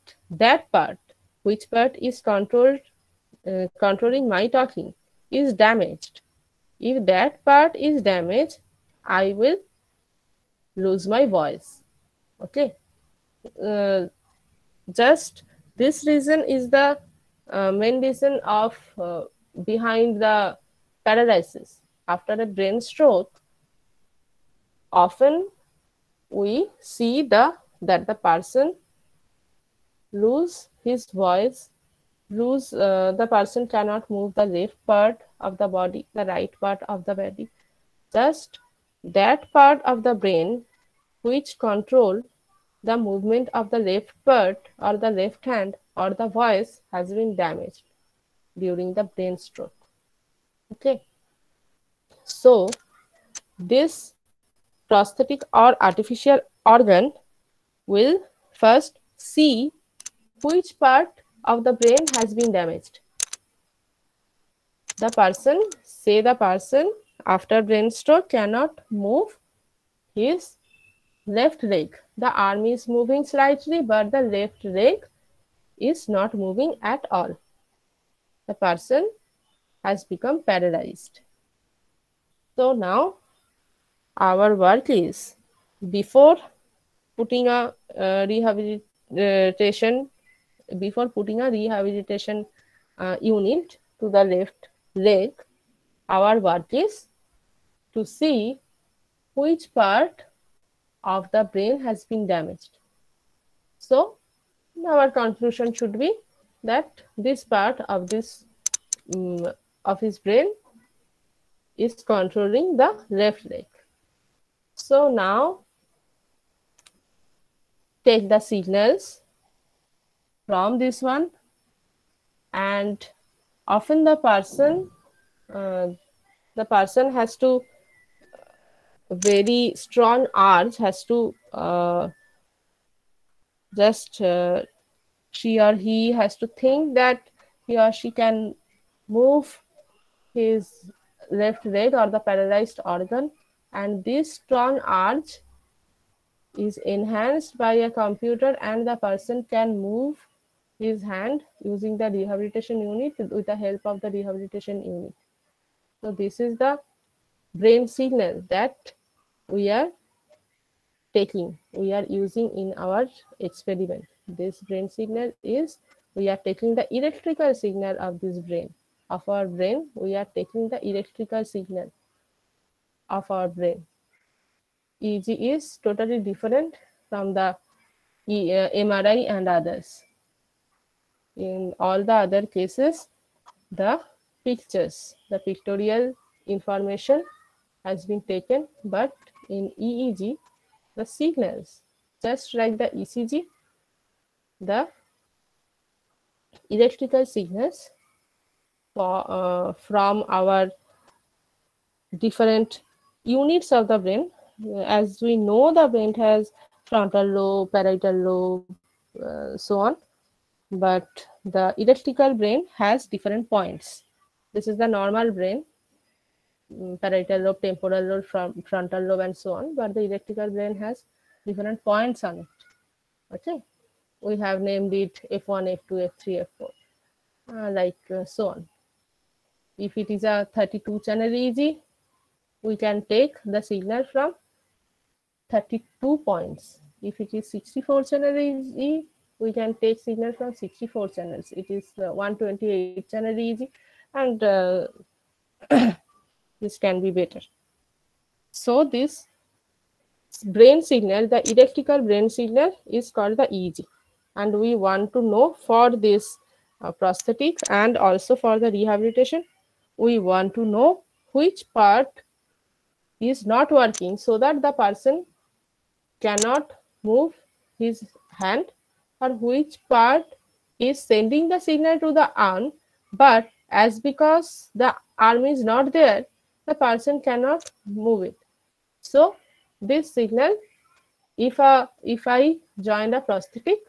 part, which part is controlling my talking, is damaged, if that part is damaged, I will lose my voice. Okay, uh, just this reason is the main reason of behind the paralysis after a brain stroke. Often we see that the person lose his voice, lose the person cannot move the left part of the body, the right part of the body. Just that part of the brain which control the movement of the left part or the left hand or the voice has been damaged during the brain stroke. Okay, so this prosthetic or artificial organ will first see which part of the brain has been damaged. The person, say the person after brain stroke cannot move his left leg. The arm is moving slightly, but the left leg is not moving at all. The person has become paralyzed. So now our work is, before putting a rehabilitation, before putting a rehabilitation unit to the left leg, our work is to see which part of the brain has been damaged. So our conclusion should be that this part of this of his brain is controlling the left leg. So now take the signals from this one, and often uh, the person has to very strong urge has to just she or he has to think that he or she can move his left leg or the paralyzed organ, and this strong urge is enhanced by a computer, and the person can move his hand using the rehabilitation unit with the help of the rehabilitation unit. So this is the brain signal that we are we are using in our experiment. This brain signal is, we are taking the electrical signal of this brain, of our brain. We are taking the electrical signal of our brain. EEG is totally different from the MRI and others. In all the other cases, the the pictorial information has been taken, but in EEG, the signals, just like the ECG, the electrical signals from our different units of the brain. As we know, the brain has frontal lobe, parietal lobe, so on. But the electrical brain has different points. This is the normal brain, parietal lobe, temporal lobe, frontal lobe, and so on. But the electrical brain has different points on it. Okay, we have named it F1, F2, F3, F4, so on. If it is a 32 channel EEG, we can take the signal from 32 points. If it is 64 channel EEG, we can take signal from 64 channels. It is 128 channel EEG, and this can be better. So this brain signal, the electrical brain signal, is called the EEG, and we want to know for this prosthetic and also for the rehabilitation, we want to know which part is not working, so that the person cannot move his hand, or which part is sending the signal to the arm, but as because the arm is not there, the person cannot move it. So this signal if I joined a prosthetic,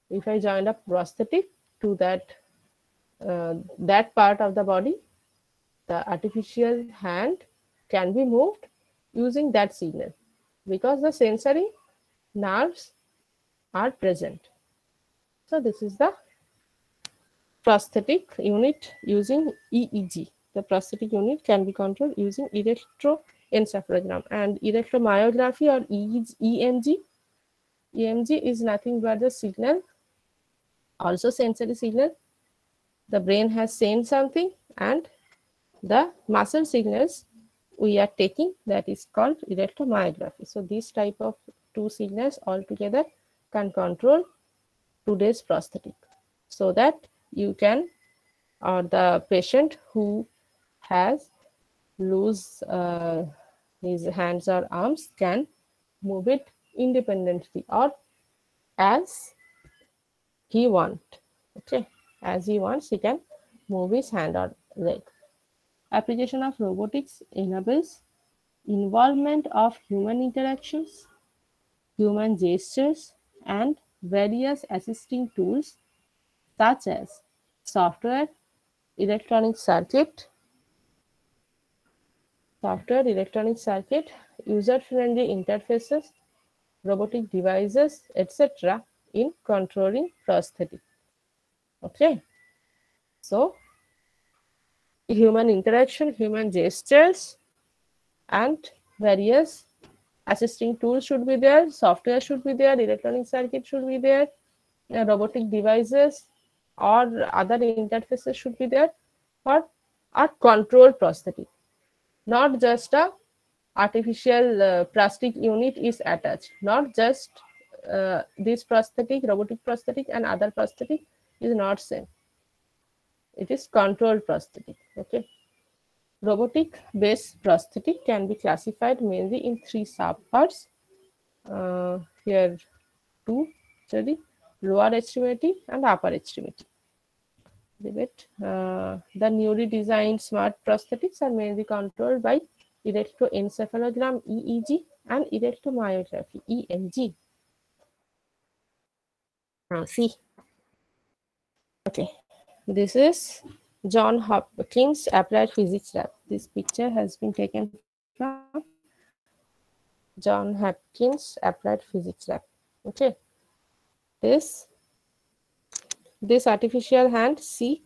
if I joined a prosthetic to that part of the body, the artificial hand can be moved using that signal because the sensory nerves are present. So this is the prosthetic unit using EEG. The prosthetic unit can be controlled using electroencephalogram and electromyography or EMG. EMG is nothing but the signal, also sensory signal. The brain has sent something and the muscle signals we are taking, that is called electromyography. So this type of two signals altogether can control today's prosthetic, so that you can, or the patient who has loose his hands or arms can move it independently or as he want. Okay, as he wants, he can move his hand or leg. Application of robotics enables involvement of human interactions, human gestures, and various assisting tools such as software, electronic circuit, user-friendly interfaces, robotic devices, etc. in controlling prosthetic. Okay, so human interaction, human gestures, and various assisting tools should be there, software should be there, electronic circuit should be there, robotic devices or other interfaces should be there for a control prosthetic, not just a artificial plastic unit is attached, not just this prosthetic, robotic prosthetic and other prosthetic is not same, it is controlled prosthetic. Okay, robotic based prosthetic can be classified mainly in three subparts. Here two, sorry, lower extremity and upper extremity. The newly designed smart prosthetics are mainly controlled by electroencephalogram EEG and electromyography EMG. See, okay, this is John Hopkins Applied Physics Lab. This picture has been taken from John Hopkins Applied Physics Lab. Okay, this this artificial hand C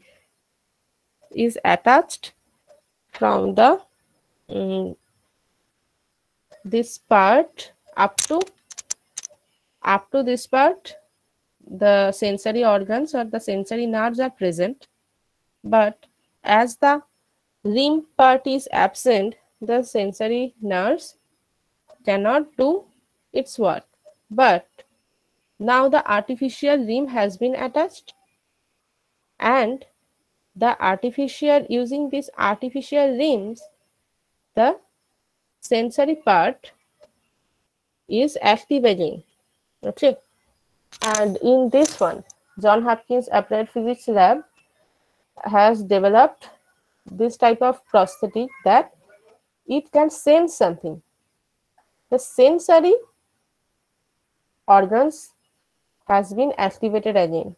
is attached from the this part up to this part. The sensory organs or the sensory nerves are present, but as the rim part is absent, the sensory nerves cannot do its work. But now the artificial rim has been attached, and the artificial, using these artificial rims, the sensory part is activating. Okay, and in this one, John Hopkins Applied Physics Lab has developed this type of prosthetic that it can sense something. The sensory organs has been activated again.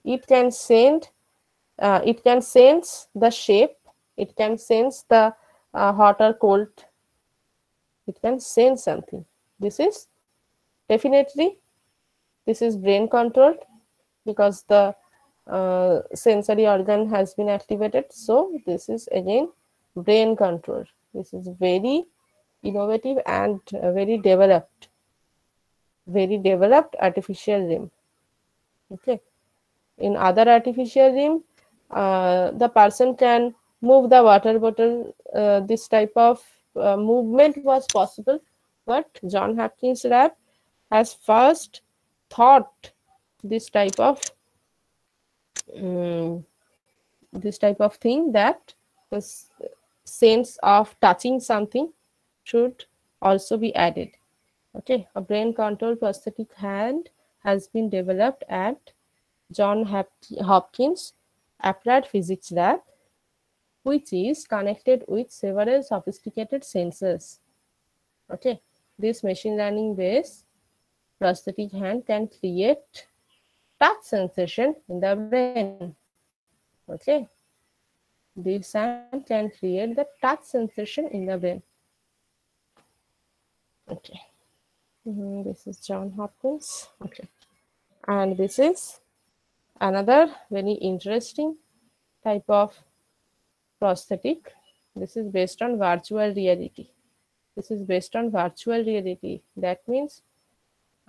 It can send, it can sense the shape, it can sense the hot or cold, it can sense something. This is definitely, this is brain controlled because the sensory organ has been activated. So this is again brain controlled. This is very innovative and very developed artificial limb. Okay, in other artificial limb, the person can move the water bottle. This type of movement was possible, but John Hopkins lab has first thought this type of um, this type of thing, that the sense of touching something should also be added. Okay, a brain control prosthetic hand has been developed at John Hopkins Applied Physics Lab, which is connected with several sophisticated sensors. Okay, this machine learning based prosthetic hand can create touch sensation in the brain. Okay, this hand can create the touch sensation in the brain. Okay. This is John Hopkins. Okay, and this is another very interesting type of prosthetic. This is based on virtual reality. This is based on virtual reality. That means,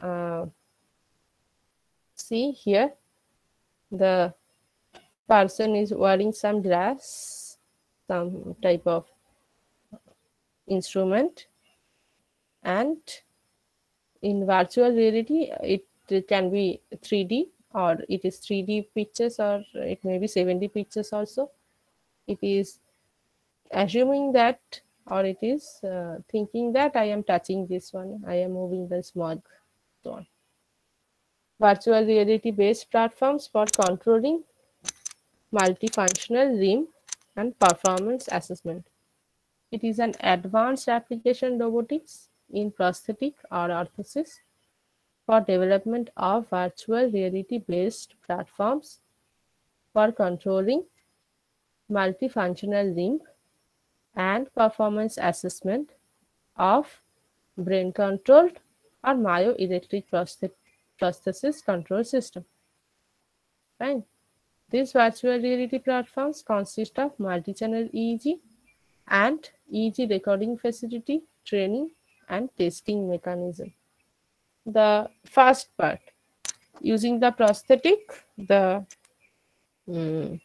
uh, see here, the person is wearing some glass, some type of instrument, and in virtual reality, it can be 3D, or it is 3D pictures, or it may be 7D pictures also. It is assuming that, or it is thinking that I am touching this one, I am moving this mug, so on. Virtual reality based platforms for controlling multifunctional rim and performance assessment. It is an advanced application robotics in prosthetic or orthosis for development of virtual reality based platforms for controlling multifunctional limb and performance assessment of brain controlled or myoelectric prosthesis control system. Fine. These virtual reality platforms consist of multi-channel EEG and EEG recording facility, training and testing mechanism. The first part, using the prosthetic, the mm,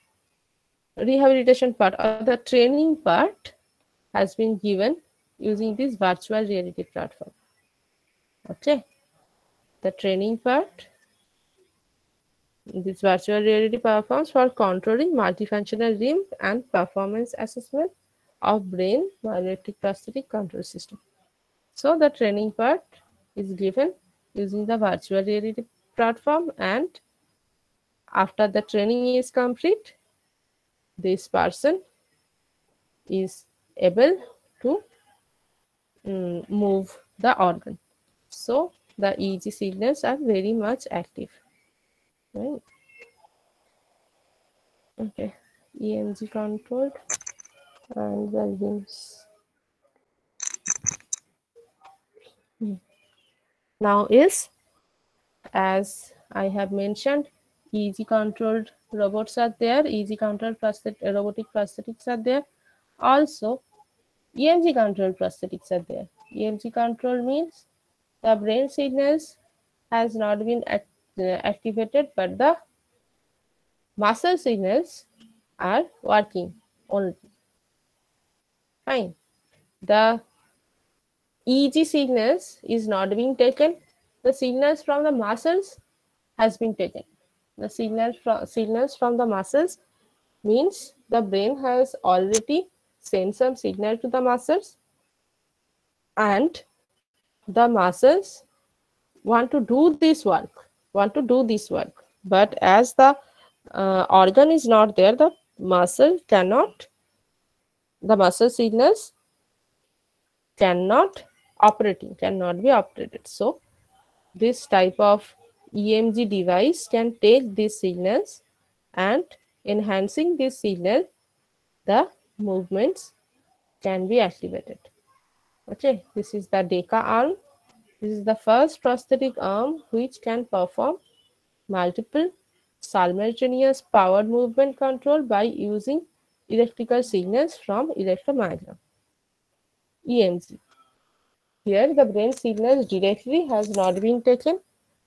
rehabilitation part or the training part has been given using this virtual reality platform. Okay, the training part, this virtual reality platforms for controlling multifunctional rim and performance assessment of brain myoelectric prosthetic control system. So the training part is given using the virtual reality platform, and after the training is complete, this person is able to move the organ. So the EEG signals are very much active. Right? Okay. EMG controlled and the limbs. Now is, as I have mentioned, EEG controlled robots are there, EEG controlled robotic prosthetics are there. Also, EMG controlled prosthetics are there. EMG control means the brain signals has not been activated, but the muscle signals are working only. Fine. The EEG signals is not being taken. The signals from the muscles has been taken. The signals from the muscles means the brain has already sent some signal to the muscles, and the muscles want to do this work. But as the organ is not there, the muscle signals cannot be operated. So this type of EMG device can take these signals, and enhancing this signal, the movements can be activated. Okay, this is the DECA arm. This is the first prosthetic arm which can perform multiple simultaneous powered movement control by using electrical signals from electromyogram. EMG. Here the brain signals directly has not been taken,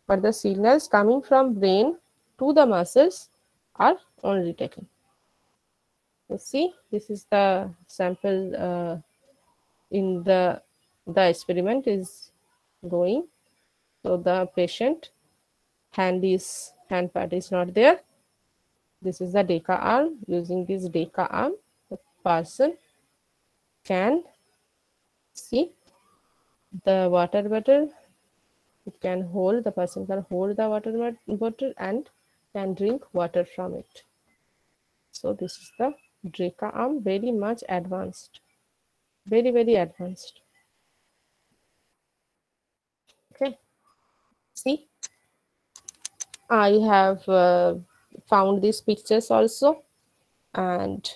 but the signals coming from brain to the muscles are only taken. You see, this is the sample in the experiment is going. So the patient hand part is not there. This is the DECA arm. Using this DECA arm, the person can see the water bottle. It can hold, the person can hold the water bottle and can drink water from it. So this is the DECA arm, very much advanced, very advanced. I have found these pictures also, and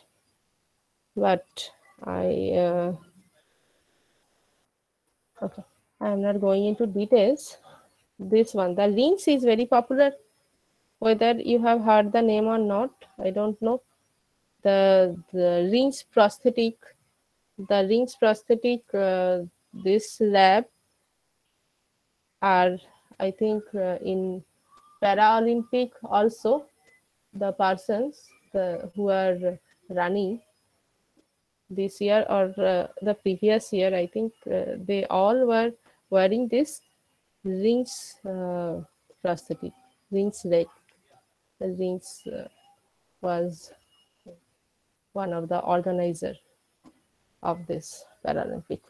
but I okay, I am not going into details. This one, the rings, is very popular. Whether you have heard the name or not, I don't know. The rings prosthetic, the rings prosthetic. This lab are, I think, in Paralympic also, the persons who are running this year or the previous year, I think they all were wearing this rings prosthetic, rings leg. The rings was one of the organizer of this Paralympic,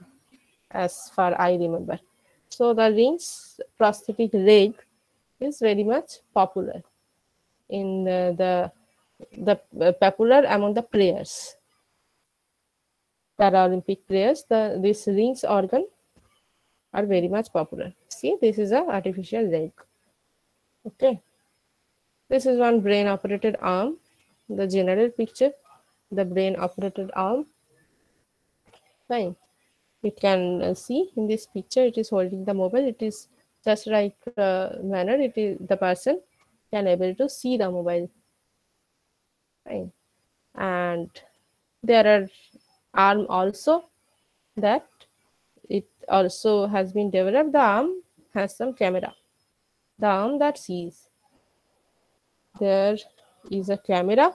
as far I remember. So the rings prosthetic leg is very much popular in the popular among the players, Paralympic players. These rings organ are very much popular. See, this is a artificial leg. Okay, this is one brain operated arm. The general picture, the brain operated arm. Fine. You can see in this picture, it is holding the mobile. It is just like manner. It is the person can able to see the mobile. Fine. And there are arm also that it also has been developed. The arm has some camera. The arm that sees, there is a camera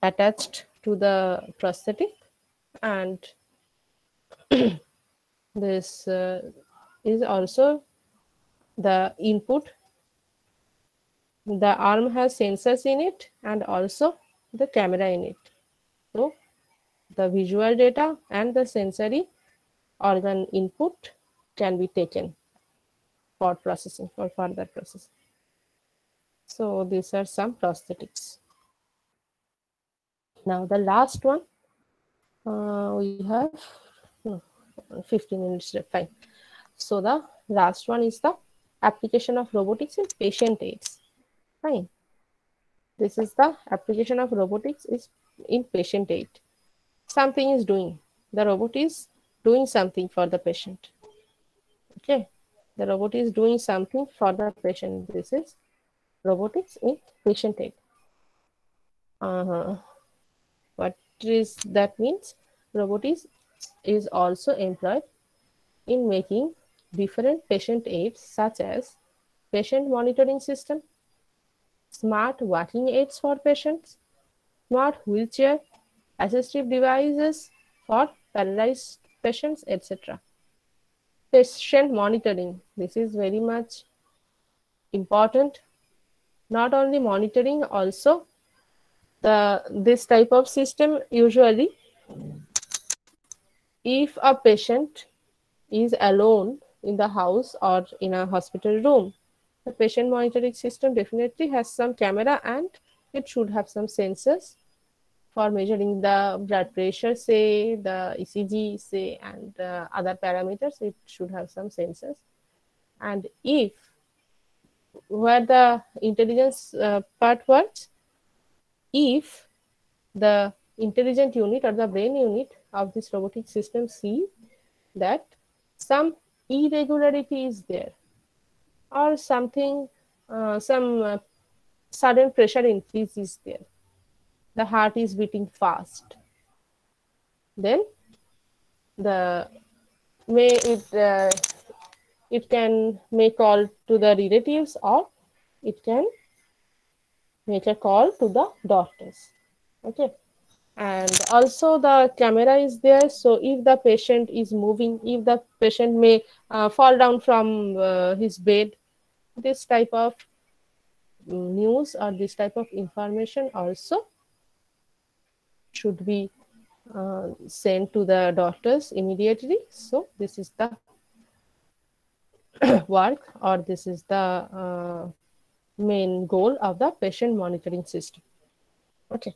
attached to the prosthetic, and this is also the input. The arm has sensors in it and also the camera in it. So the visual data and the sensory organ input can be taken for processing, for further processing. So these are some prosthetics. Now the last one, we have no, 15 minutes left. Fine. So the last one is the application of robotics in patient aids. Fine. This is the application of robotics is in patient aid. Something is doing. The robot is doing something for the patient. Okay. The robot is doing something for the patient. This is robotics in patient aid. Uh-huh. What is that means? Robotics is also employed in making different patient aids such as patient monitoring system, smart walking aids for patients, smart wheelchair, assistive devices for paralyzed patients, etc. Patient monitoring. This is very much important. Not only monitoring, also this type of system usually, if a patient is alone in the house or in a hospital room, the patient monitoring system definitely has some camera and it should have some sensors for measuring the blood pressure, say, the ECG, say, and other parameters. It should have some sensors. And if where the intelligence part works, if the intelligent unit or the brain unit of this robotic system see that some irregularity is there or something, some sudden pressure increase is there, the heart is beating fast, then the may it can make call to the relatives or it can make a call to the doctors. Okay. And also the camera is there, so if the patient is moving, if the patient may fall down from his bed, this type of news or this type of information also should be sent to the doctors immediately. So this is the work, or this is the main goal of the patient monitoring system. Okay.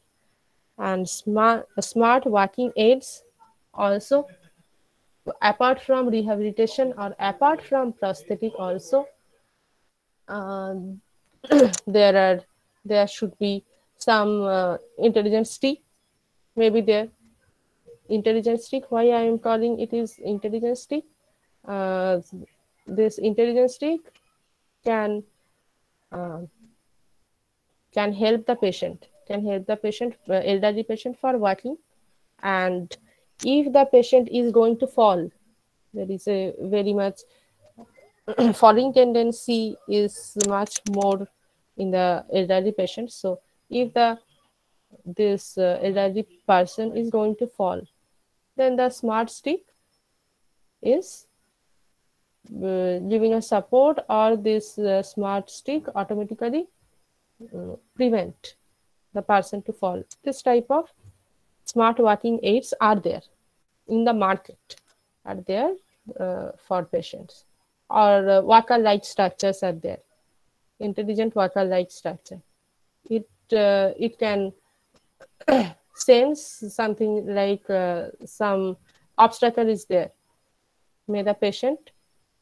And smart walking aids also, apart from rehabilitation or apart from prosthetic also, there are there should be some intelligent stick, maybe there. Intelligent stick, why I am calling it is intelligent stick, uh, this intelligent stick can uh, can help the patient, elderly patient, for walking. And if the patient is going to fall, there is a very much falling tendency is much more in the elderly patient. So if the this elderly person is going to fall, then the smart stick is giving a support, or this smart stick automatically prevent the person to fall. This type of smart walking aids are there in the market, are there for patients. Or walker like structures are there, intelligent walker like structure. It can sense something like some obstacle is there, may the patient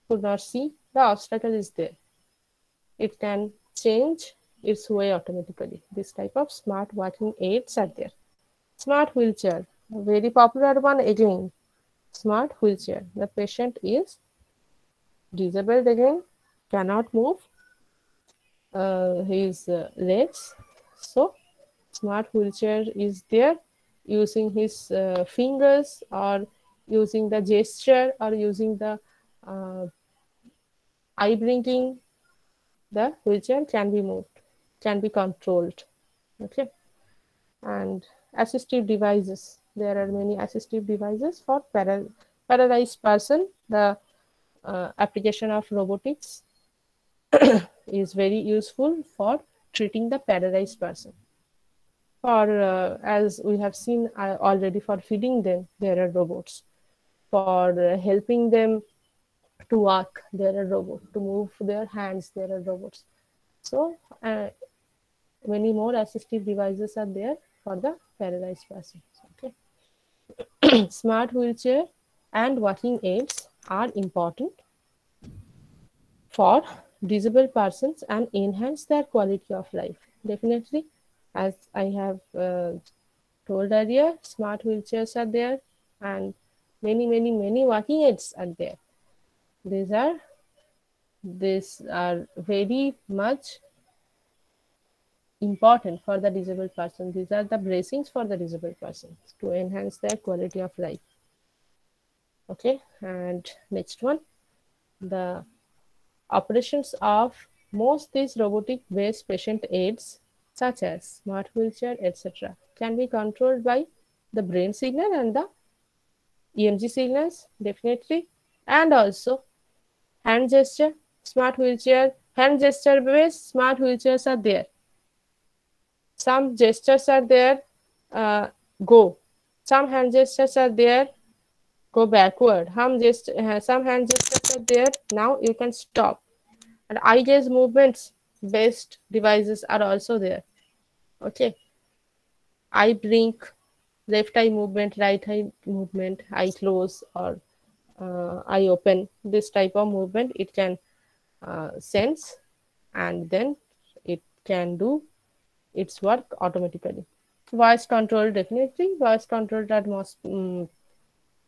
could not see the obstacle is there, it can change its way automatically. This type of smart walking aids are there. Smart wheelchair, a very popular one again. Smart wheelchair, the patient is disabled again, cannot move his legs, so smart wheelchair is there, using his fingers, or using the gesture, or using the uh, eye blinking, the wheelchair can be moved, can be controlled. Okay. And assistive devices, there are many assistive devices for paralyzed person. The application of robotics is very useful for treating the paralyzed person. For as we have seen already, for feeding them there are robots, for helping them to walk there are robots, to move their hands there are robots. So many more assistive devices are there for the paralyzed person. Okay. Smart wheelchair and walking aids are important for disabled persons and enhance their quality of life. Definitely, as I have told earlier, smart wheelchairs are there, and many walking aids are there. These are very much important for the disabled person. These are the blessings for the disabled persons to enhance their quality of life. Okay, and next one, the operations of most these robotic based patient aids, such as smart wheelchair, etc., can be controlled by the brain signal and the EMG signals, definitely, and also hand gesture. Smart wheelchair, hand gesture based smart wheelchairs are there. Some gestures are there, uh, go. Some hand gestures are there, go backward. Some hand gestures are there, now you can stop. And eye gaze movements based devices are also there. Okay. Eye blink, left eye movement, right eye movement, eye close, or eye open. This type of movement it can sense, and then it can do its work automatically. Voice control, definitely. Voice control are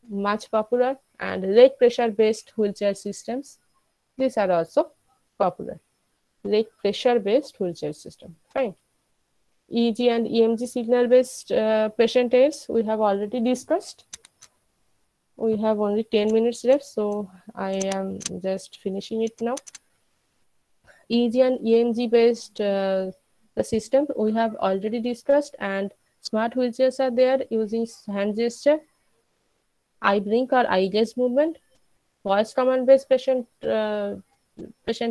much popular, and leg pressure based wheelchair systems. These are also popular. Leg pressure based wheelchair system. Fine. EEG and EMG signal based patient aids we have already discussed. We have only 10 minutes left, so I am just finishing it now. EEG and EMG based the system we have already discussed, and smart wheelchairs are there using hand gesture, eye blink or eye gaze movement. Voice command based patient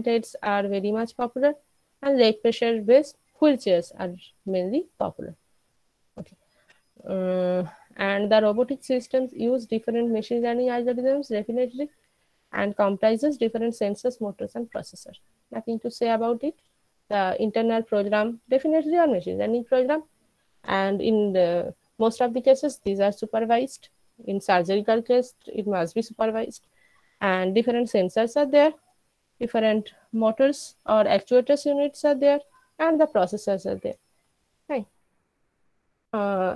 aids are very much popular, and leg pressure based wheelchairs are mainly popular. Okay. Uh, and the robotic systems use different machine learning algorithms, definitely, and comprises different sensors, motors, and processors. Nothing to say about it. The internal program, definitely a machine learning program, and in most of the cases, these are supervised. In surgical case, it must be supervised, and different sensors are there. different motors or actuators units are there, and the processors are there. Right.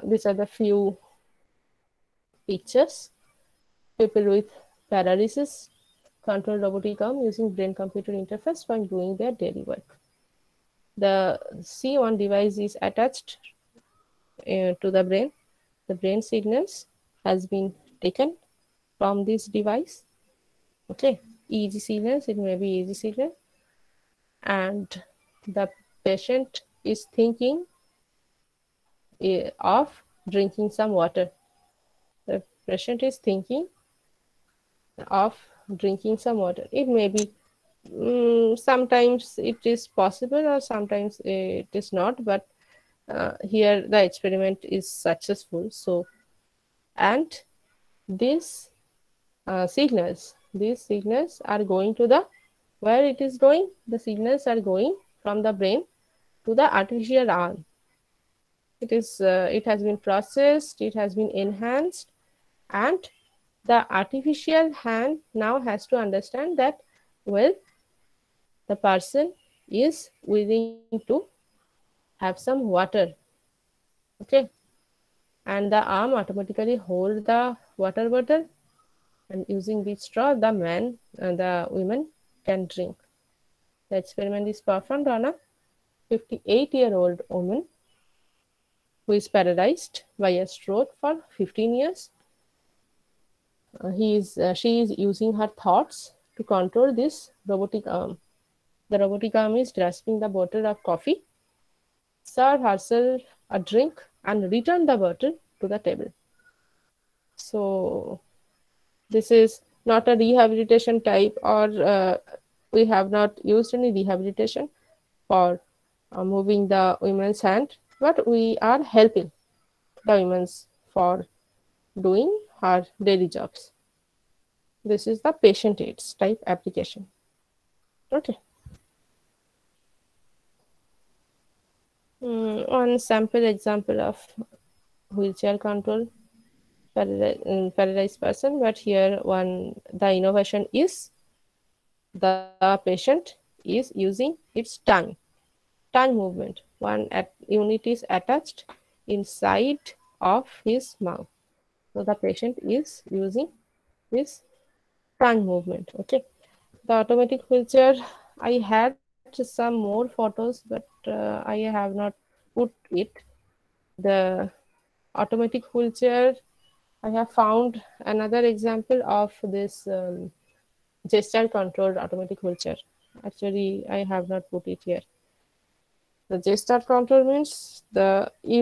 These are the few pictures. People with paralysis control robotic arm using brain computer interface while doing their daily work. The C1 device is attached to the brain. The brain signals has been taken from this device. Okay, EEG signals, it may be EEG signal, and the patient is thinking of drinking some water. The patient is thinking of drinking some water. It may be sometimes it is possible or sometimes it is not, but here the experiment is successful. So, and these these signals are going to the where it is going. The signals are going from the brain to the artificial arm. It has been processed, it has been enhanced, and the artificial hand now has to understand that, well, the person is willing to have some water. Okay, and the arm automatically hold the water bottle, and using the straw the man and the women can drink. The experiment is performed on a 58-year-old woman who is paralyzed by a stroke for 15 years. She is using her thoughts to control this robotic arm. The robotic arm is grasping the bottle of coffee, serve herself a drink, and return the bottle to the table. So this is not a rehabilitation type, or we have not used any rehabilitation for moving the women's hand, but we are helping the women's for doing her daily jobs. This is the patient aids type application. Okay. One sample example of wheelchair control paralyzed person, but here one the innovation is the patient is using its tongue movement. One unit is attached inside of his mouth, so the patient is using this tongue movement. Okay, the automatic wheelchair, I had some more photos, but I have not put it. The automatic wheelchair, I have found another example of this gesture controlled automatic wheelchair. Actually, I have not put it here. The gesture control means the if